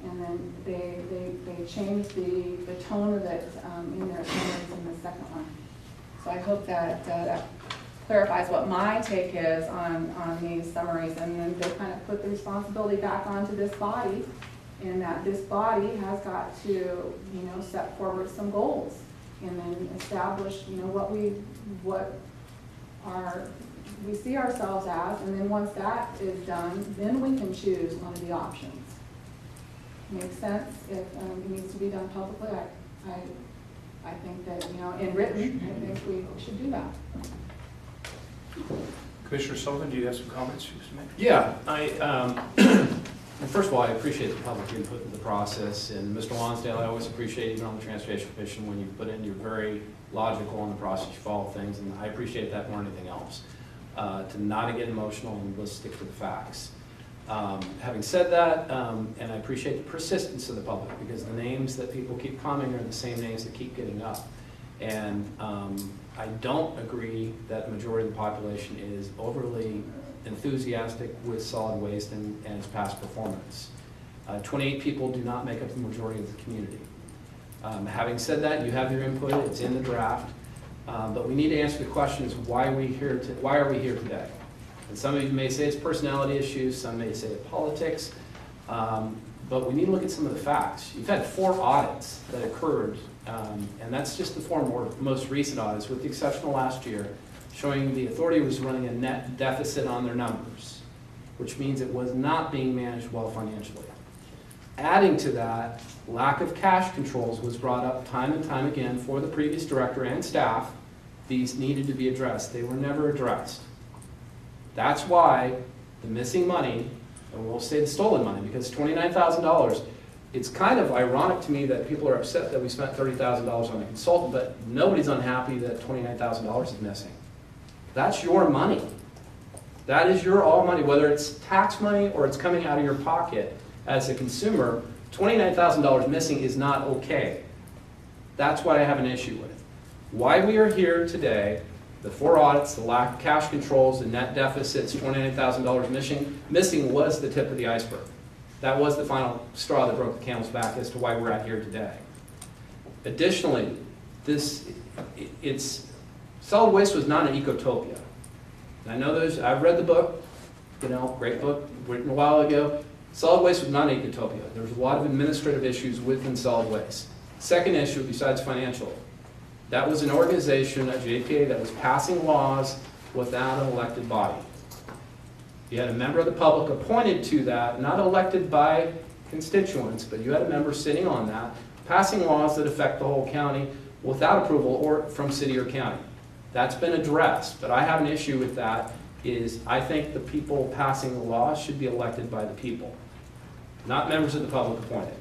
And then they changed the tone of it in their opinions in the second one. So I hope that that clarifies what my take is on these summaries. And then they kind of put the responsibility back onto this body, and that this body has got to, set forward some goals and then establish, what we see ourselves as. And then once that is done, then we can choose one of the options. Makes sense. If it needs to be done publicly, I think that, in written, I think we should do that. Commissioner Sullivan, do you have some comments you to make? Yeah, first of all, I appreciate the public input in the process, and Mr. Lonsdale, I always appreciate, even on the Transportation Commission, when you put in, you're very logical in the process, you follow things, and I appreciate that more than anything else. To not get emotional and let's stick to the facts. Having said that, and I appreciate the persistence of the public, because the names that people keep commenting are the same names that keep getting up. And I don't agree that the majority of the population is overly enthusiastic with solid waste and its past performance. 28 people do not make up the majority of the community. Having said that, you have your input, it's in the draft, but we need to answer the questions, why are we here today? And some of you may say it's personality issues, some may say it's politics, but we need to look at some of the facts. You've had 4 audits that occurred, and that's just the 4 most recent audits, with the exception of last year, showing the authority was running a net deficit on their numbers, which means it was not being managed well financially. Adding to that, lack of cash controls was brought up time and time again for the previous director and staff. These needed to be addressed. They were never addressed. That's why the missing money, and we'll say the stolen money, because $29,000, it's kind of ironic to me that people are upset that we spent $30,000 on a consultant, but nobody's unhappy that $29,000 is missing. That's your money. That is your all money, whether it's tax money or it's coming out of your pocket as a consumer. $29,000 missing is not okay. That's what I have an issue with. Why we are here today, the 4 audits, the lack of cash controls, the net deficits, $29,000 missing was the tip of the iceberg. That was the final straw that broke the camel's back as to why we're out here today. Additionally, solid waste was not an ecotopia. And I know I've read the book, great book, written a while ago. Solid waste was not an ecotopia. There was a lot of administrative issues within solid waste. Second issue, besides financial, that was an organization at JPA that was passing laws without an elected body. You had a member of the public appointed to that, not elected by constituents, but you had a member sitting on that, passing laws that affect the whole county without approval or from city or county. That's been addressed, but I have an issue with that. I think the people passing the laws should be elected by the people, not members of the public appointed.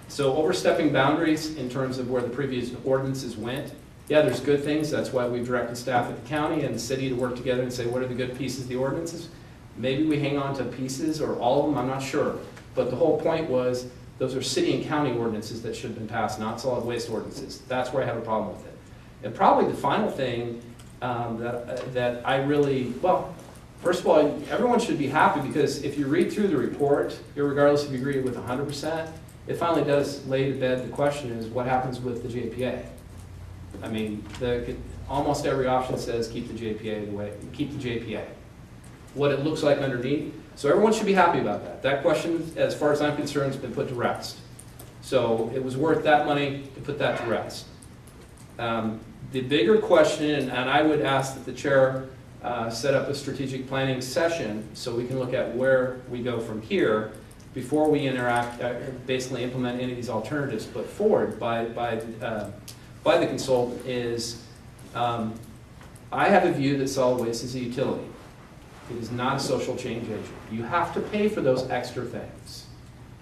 So overstepping boundaries in terms of where the previous ordinances went, yeah, there's good things. That's why we've directed staff at the county and the city to work together and say, what are the good pieces of the ordinances? Maybe we hang on to pieces or all of them, I'm not sure. But the whole point was, those are city and county ordinances that should have been passed, not solid waste ordinances. That's where I have a problem with it. And probably the final thing that I really, well, first of all, everyone should be happy, because if you read through the report, regardless if you agree with 100%, it finally does lay to bed the question is, what happens with the JPA? I mean, almost every option says keep the JPA the way, keep the JPA. What it looks like underneath, so everyone should be happy about that. That question, as far as I'm concerned, has been put to rest. So it was worth that money to put that to rest. The bigger question, and I would ask that the chair set up a strategic planning session so we can look at where we go from here before we basically implement any of these alternatives put forward by the consultant is, I have a view that solid waste is a utility. It is not a social change agent. You have to pay for those extra things.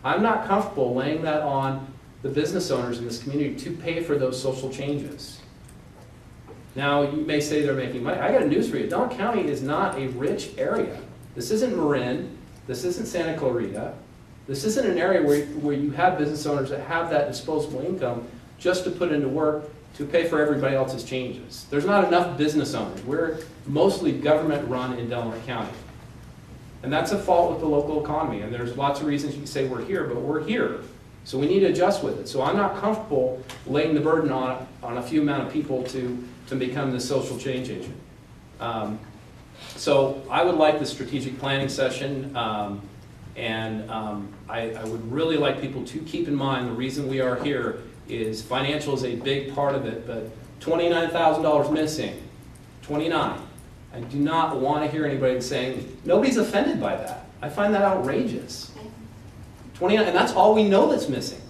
I'm not comfortable laying that on the business owners in this community to pay for those social changes. Now, you may say they're making money. I got news for you. Don County is not a rich area. This isn't Marin. This isn't Santa Clarita. This isn't an area where you have business owners that have that disposable income just to put into work to pay for everybody else's changes. There's not enough business owners. We're mostly government run in Delaware County. And that's a fault with the local economy. And there's lots of reasons you can say we're here, but we're here. So we need to adjust with it. So I'm not comfortable laying the burden on a few amount of people to become the social change agent. So I would like the strategic planning session, and I would really like people to keep in mind the reason we are here is financial is a big part of it, but $29,000 missing, 29. I do not want to hear anybody saying, nobody's offended by that. I find that outrageous. 29, and that's all we know that's missing.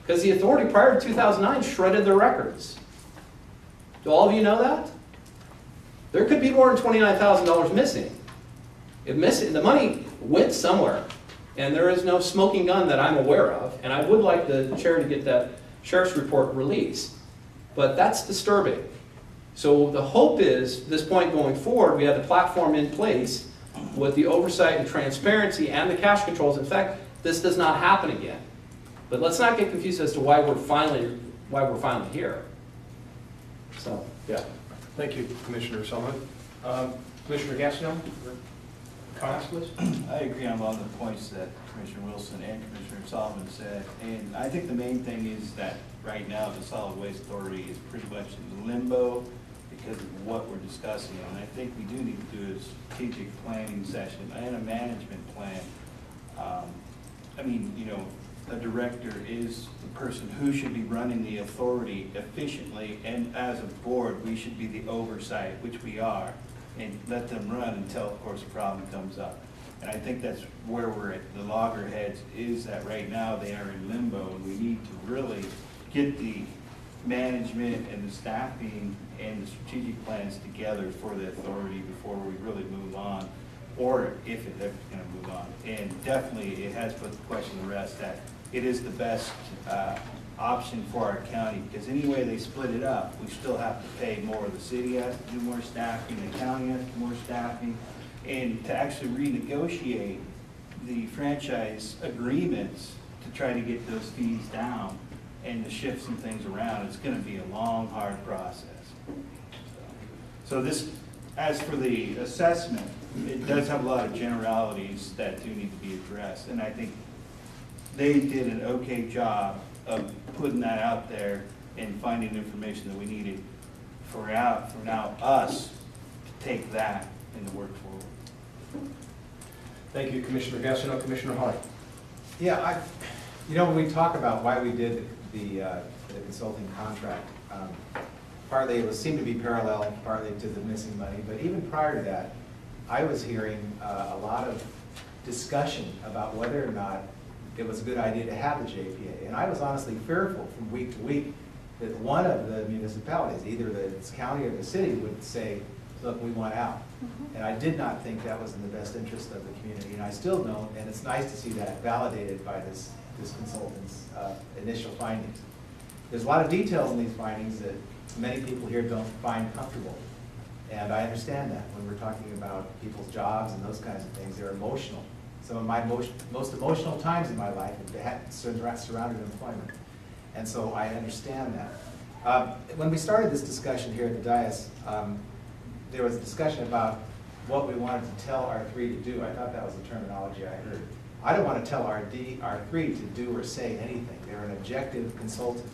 Because the authority prior to 2009 shredded their records. Do all of you know that? There could be more than $29,000 missing. The money went somewhere, and there is no smoking gun that I'm aware of, and I would like the chair to get that sheriff's report released. But that's disturbing. So the hope is, this point going forward, we have the platform in place with the oversight and transparency and the cash controls. In fact, this does not happen again. But let's not get confused as to why we're finally here. So, yeah. Thank you, Commissioner Sullivan. Commissioner Gastineau, comments, please? I agree on a lot of the points that Commissioner Wilson and Commissioner Sullivan said. And I think the main thing is that right now the Solid Waste Authority is pretty much in limbo because of what we're discussing. And I think we do need to do a strategic planning session and a management plan. I mean, you know, a director is the person who should be running the authority efficiently, and as a board, we should be the oversight, which we are, and let them run until, of course, a problem comes up. And I think that's where we're at, the loggerheads, is that right now they are in limbo, and we need to really get the management and the staffing and the strategic plans together for the authority before we really move on, or if it's ever going to move on. And definitely, it has put the question to rest that it is the best option for our county, because any way they split it up, we still have to pay more. The city has to do more staffing, the county has to do more staffing, and to actually renegotiate the franchise agreements to try to get those fees down and to shift some things around, it's going to be a long, hard process. So this, as for the assessment, it does have a lot of generalities that do need to be addressed, and I think they did an okay job of putting that out there and finding information that we needed for now us to take that and to work forward. Thank you, Commissioner Gastineau. Commissioner Hawley. Yeah, you know, when we talk about why we did the consulting contract, partly it seemed to be parallel, partly to the missing money, but even prior to that, I was hearing a lot of discussion about whether or not it was a good idea to have the JPA. And I was honestly fearful from week to week that one of the municipalities, either the county or the city, would say, look, we want out. And I did not think that was in the best interest of the community, and I still don't, and it's nice to see that validated by this consultant's initial findings. There's a lot of details in these findings that many people here don't find comfortable. And I understand that when we're talking about people's jobs and those kinds of things, they're emotional. Some of my most emotional times in my life have surrounded employment. And so I understand that. When we started this discussion here at the dais, there was a discussion about what we wanted to tell R3 to do. I thought that was the terminology I heard. I don't want to tell R3 to do or say anything. They're an objective consultant.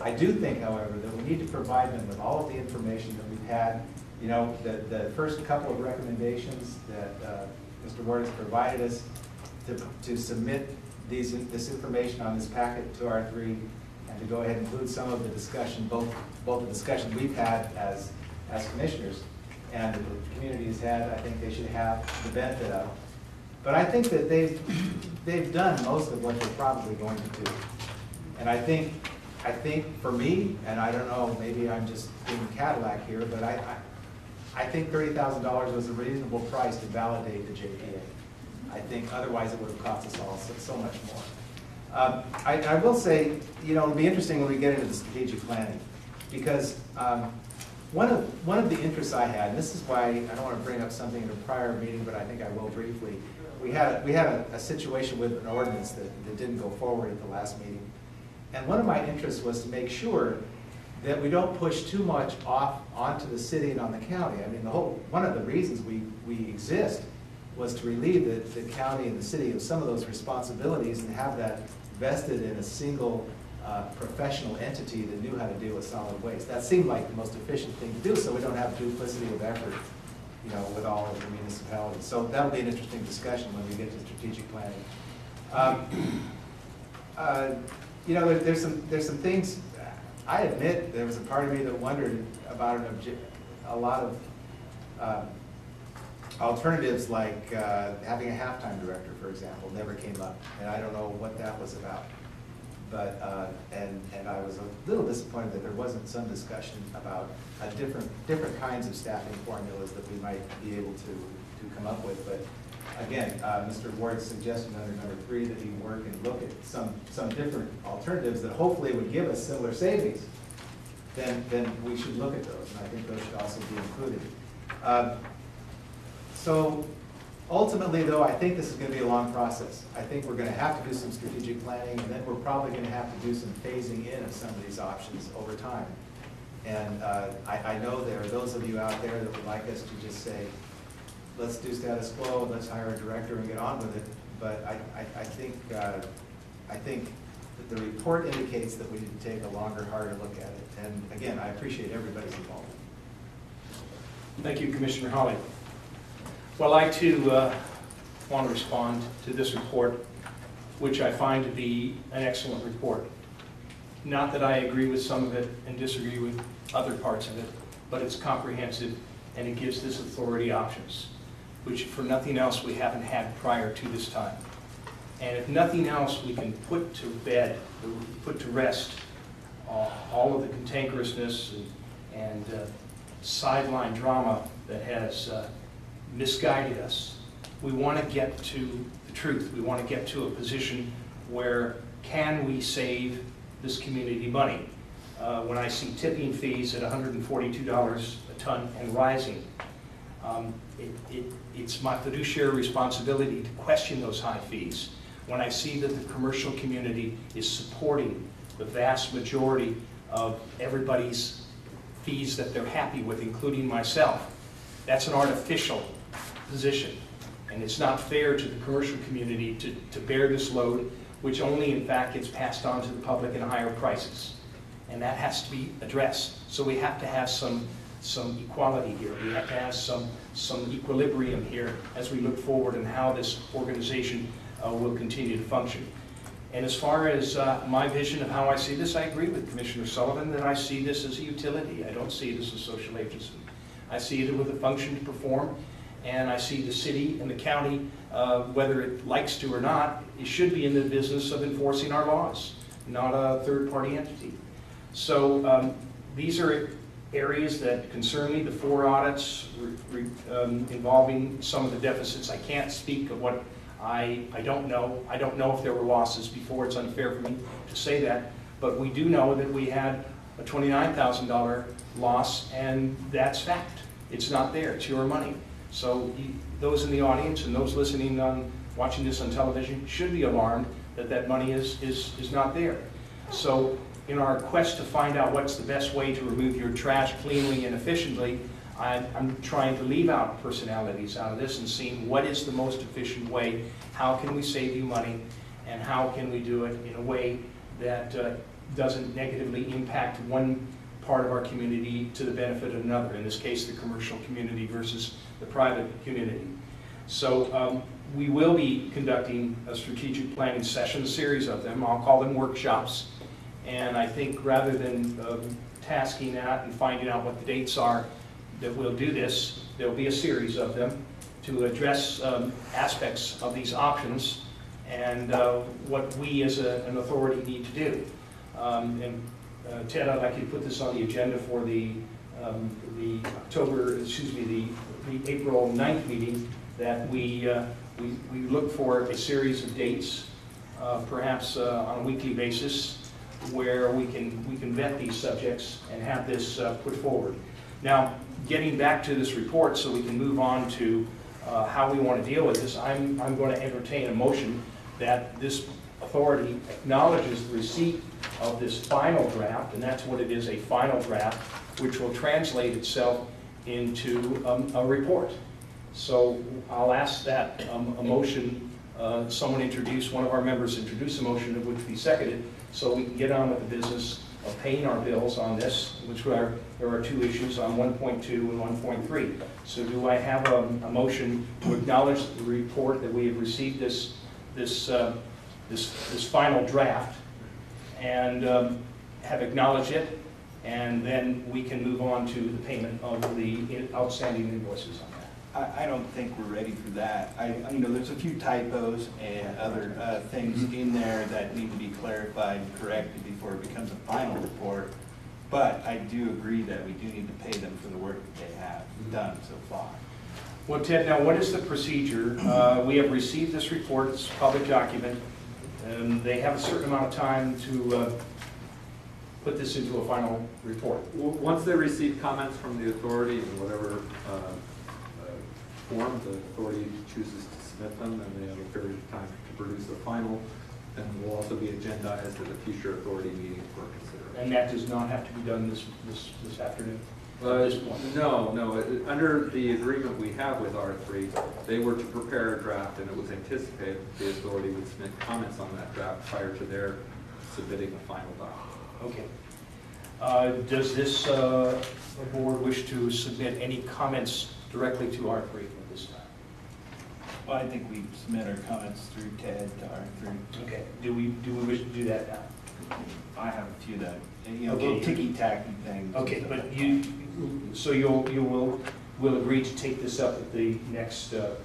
I do think, however, that we need to provide them with all of the information that we've had. You know, the first couple of recommendations that Mr. Ward has provided us to submit this information on this packet to R3 and to go ahead and include some of the discussion, both the discussion we've had as commissioners and that the community has had, I think they should have the benefit of. But I think that they've done most of what they're probably going to do. And I think for me, and I don't know, maybe I'm just being Cadillac here, but I think $30,000 was a reasonable price to validate the JPA. I think otherwise it would have cost us all so much more. I will say, you know, it'll be interesting when we get into the strategic planning, because one of the interests I had, and this is why I don't want to bring up something in a prior meeting, but I think I will briefly. We had a situation with an ordinance that didn't go forward at the last meeting. And one of my interests was to make sure that we don't push too much off onto the city and on the county. I mean, one of the reasons we exist was to relieve the county and the city of some of those responsibilities and have that vested in a single professional entity that knew how to deal with solid waste. That seemed like the most efficient thing to do, so we don't have duplicity of effort, you know, with all of the municipalities. So that'll be an interesting discussion when we get to strategic planning. You know, there's some things. I admit there was a part of me that wondered about a lot of alternatives, like having a halftime director, for example, never came up, and I don't know what that was about. But and I was a little disappointed that there wasn't some discussion about different kinds of staffing formulas that we might be able to come up with. But again, Mr. Ward's suggestion under number 3 that he work and look at some different alternatives that hopefully would give us similar savings, then we should look at those, and I think those should also be included. So ultimately, though, I think this is going to be a long process. I think we're going to have to do some strategic planning, and then we're probably going to have to do some phasing in of some of these options over time. And I know there are those of you out there that would like us to just say, let's do status quo, let's hire a director and get on with it. But I think that the report indicates that we need to take a longer, harder look at it. And again, I appreciate everybody's involvement. Thank you, Commissioner Hawley. Well, I too want to respond to this report, which I find to be an excellent report. Not that I agree with some of it and disagree with other parts of it, but it's comprehensive and it gives this authority options, which for nothing else we haven't had prior to this time. And if nothing else, we can put to bed, put to rest all of the cantankerousness and sideline drama that has misguided us. We want to get to the truth. We want to get to a position where can we save this community money? When I see tipping fees at $142 a ton and rising, it's my fiduciary responsibility to question those high fees. When I see that the commercial community is supporting the vast majority of everybody's fees that they're happy with, including myself, that's an artificial position. And it's not fair to the commercial community to bear this load, which only in fact gets passed on to the public in higher prices. And that has to be addressed. So we have to have some equality here. We have to have some equilibrium here as we look forward and how this organization will continue to function. And as far as my vision of how I see this, I agree with Commissioner Sullivan that I see this as a utility. I don't see it as a social agency. I see it with a function to perform, and I see the city and the county, whether it likes to or not, it should be in the business of enforcing our laws, not a third-party entity. So these are areas that concern me, the 4 audits involving some of the deficits. I can't speak of what I don't know. I don't know if there were losses before. It's unfair for me to say that. But we do know that we had a $29,000 loss, and that's fact. It's not there. It's your money. So those in the audience and those listening watching this on television should be alarmed that that money is not there. So in our quest to find out what's the best way to remove your trash cleanly and efficiently, I'm trying to leave out personalities out of this and seeing what is the most efficient way, how can we save you money, and how can we do it in a way that doesn't negatively impact one part of our community to the benefit of another, in this case, the commercial community versus the private community. So we will be conducting a strategic planning session, a series of them. I'll call them workshops. And I think rather than tasking that and finding out what the dates are that we'll do this, there'll be a series of them to address aspects of these options and what we as an authority need to do. Ted, I'd like you to put this on the agenda for the April 9th meeting, that we look for a series of dates, perhaps on a weekly basis, where we can vet these subjects and have this put forward. Now, getting back to this report so we can move on to how we want to deal with this, I'm going to entertain a motion that this authority acknowledges the receipt of this final draft, and that's what it is, a final draft, which will translate itself into a report. So I'll ask that a motion, someone introduce, one of our members introduce a motion of which be seconded, so we can get on with the business of paying our bills on this, which there are two issues on 1.2 and 1.3. So do I have a motion to acknowledge the report that we have received this final draft and have acknowledged it, and then we can move on to the payment of the outstanding invoices on that? I don't think we're ready for that. There's a few typos and other things in there that need to be clarified and corrected before it becomes a final report. But I do agree that we do need to pay them for the work that they have done so far. Well, Ted, now what is the procedure? We have received this report, it's a public document, and they have a certain amount of time to put this into a final report. Once they receive comments from the authority in whatever form the authority chooses to submit them, and they have a period of time to produce a final, and will also be agendized at a future authority meeting for consideration. And that does not have to be done this afternoon? At this point? No. Under the agreement we have with R3, they were to prepare a draft, and it was anticipated that the authority would submit comments on that draft prior to their submitting a final document. Okay. Does this board wish to submit any comments directly to R3 at this time? Well, I think we submit our comments through TED to R3. Okay. Do we wish to do that now? I have a few that, little ticky-tacky things. Okay, but so you will agree to take this up at the next our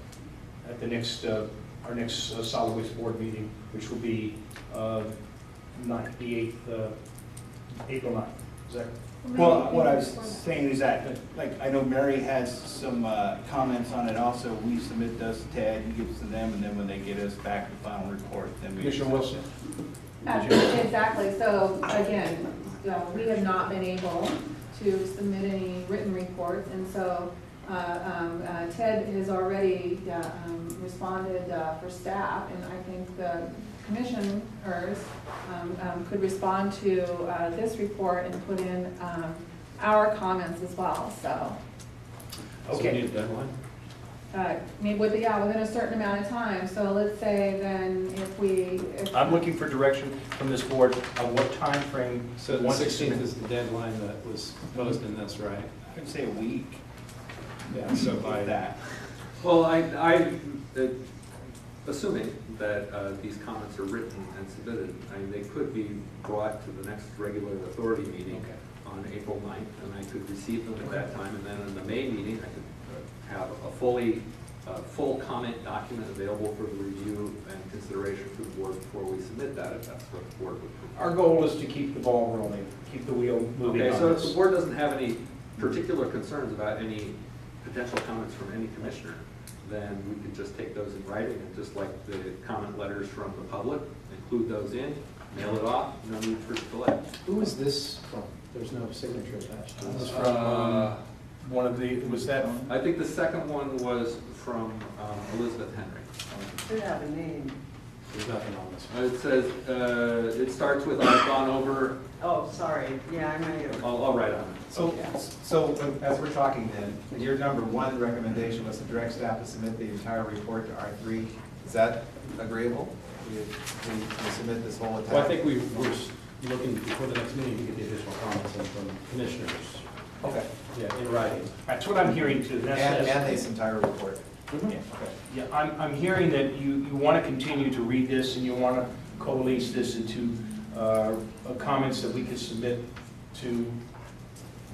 next solid waste board meeting, which will be the 8th, April 9th. Is that? Well, what I was saying is that, I know Mary has some comments on it also. We submit those to Ted, he gives to them, and then when they get us back the final report, then we... Commissioner Wilson? Exactly. So again, we have not been able to submit any written reports, and so Ted has already responded for staff, and I think the commissioners could respond to this report and put in our comments as well. So. Okay. So we need a deadline? Maybe within a certain amount of time. So let's say then if I'm looking for direction from this board of what time frame. So the 16th is the deadline that was posted in this, right? I would say a week. Yeah, so by that. Well, assuming that these comments are written and submitted, they could be brought to the next regular authority meeting on April 9th, and I could receive them at that time, and then in the May meeting, I could have a full comment document available for the review and consideration for the board before we submit that, if that's what the board would prefer. Our goal is to keep the ball rolling, keep the wheel moving on Okay, so if this. the board doesn't have any particular concerns about any potential comments from any commissioner, then we could just take those in writing, and just like the comment letters from the public, include those in, mail it off, no need for delay. Who is this from? There's no signature attached to This this. is from one of the, was that? I think the second one was from Elizabeth Henry. Should have a name. There's nothing on this one. It says, it starts with, I've gone over. Oh, sorry, yeah, I might have. I'll write on it. So as we're talking then, your number one recommendation was to direct staff to submit the entire report to R3. Is that agreeable? We submit this whole entire? Well, I think looking before the next meeting to get the additional comments in from commissioners. Okay. Yeah, in writing. That's what I'm hearing too. And this entire report. Mhm. Yeah, okay. Yeah, I'm hearing that you want to continue to read this and you want to coalesce this into comments that we could submit to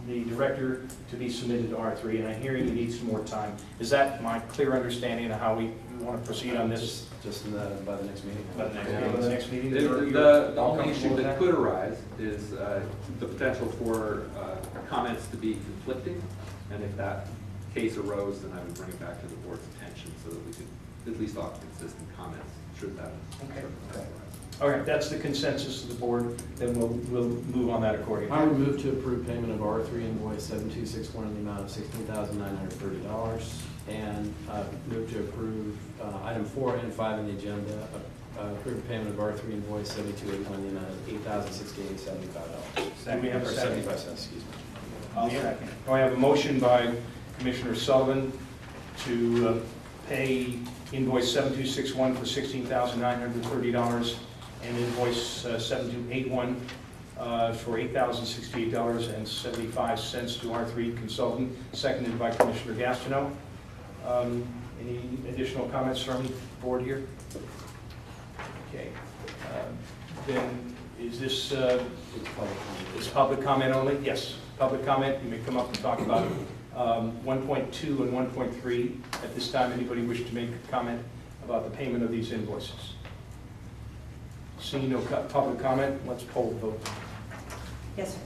the director to be submitted to R3, and I'm hearing you need some more time. Is that my clear understanding of how we want to proceed on this? Just in by the next meeting. By the next meeting? The only issue that could arise is the potential for comments to be conflicting, and if that case arose, then I would bring it back to the board's attention so that we could at least offer consistent comments, should that Okay. arise. All right, that's the consensus of the board, then we'll move on that accordingly. I would move to approve payment of R3 invoice 7261 in the amount of $16,930, and move to approve item 4 and 5 in the agenda, approve payment of R3 invoice 7281 in the amount of $8,068.75. Do we have a Or second? 75 cents, excuse me. I'll second. I have a motion by Commissioner Sullivan to pay invoice 7261 for $16,930 and invoice 7281 for $8,068.75 to R3 Consultant, seconded by Commissioner Gastineau. Any additional comments from the board here? Okay. Then is this is public comment only? Yes, public comment. You may come up and talk about 1.2 and 1.3. At this time, anybody wish to make a comment about the payment of these invoices? Seeing no public comment, let's poll the vote. Yes, sir.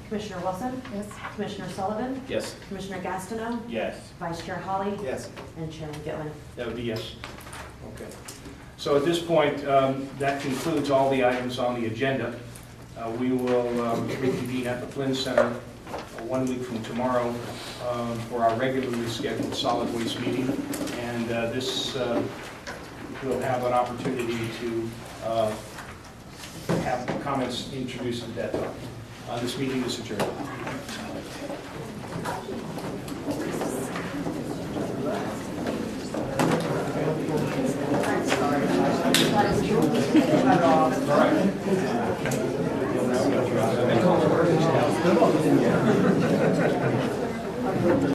Commissioner Wilson? Yes. Commissioner Sullivan? Yes. Commissioner Gastineau? Yes. Vice Chair Holly? Yes. And Chairman Gitlin? That would be yes. Okay. So at this point, that concludes all the items on the agenda. We will reconvene at the Flynn Center 1 week from tomorrow for our regularly scheduled solid waste meeting. And this will have an opportunity to have comments introduced at that time. This meeting is adjourned.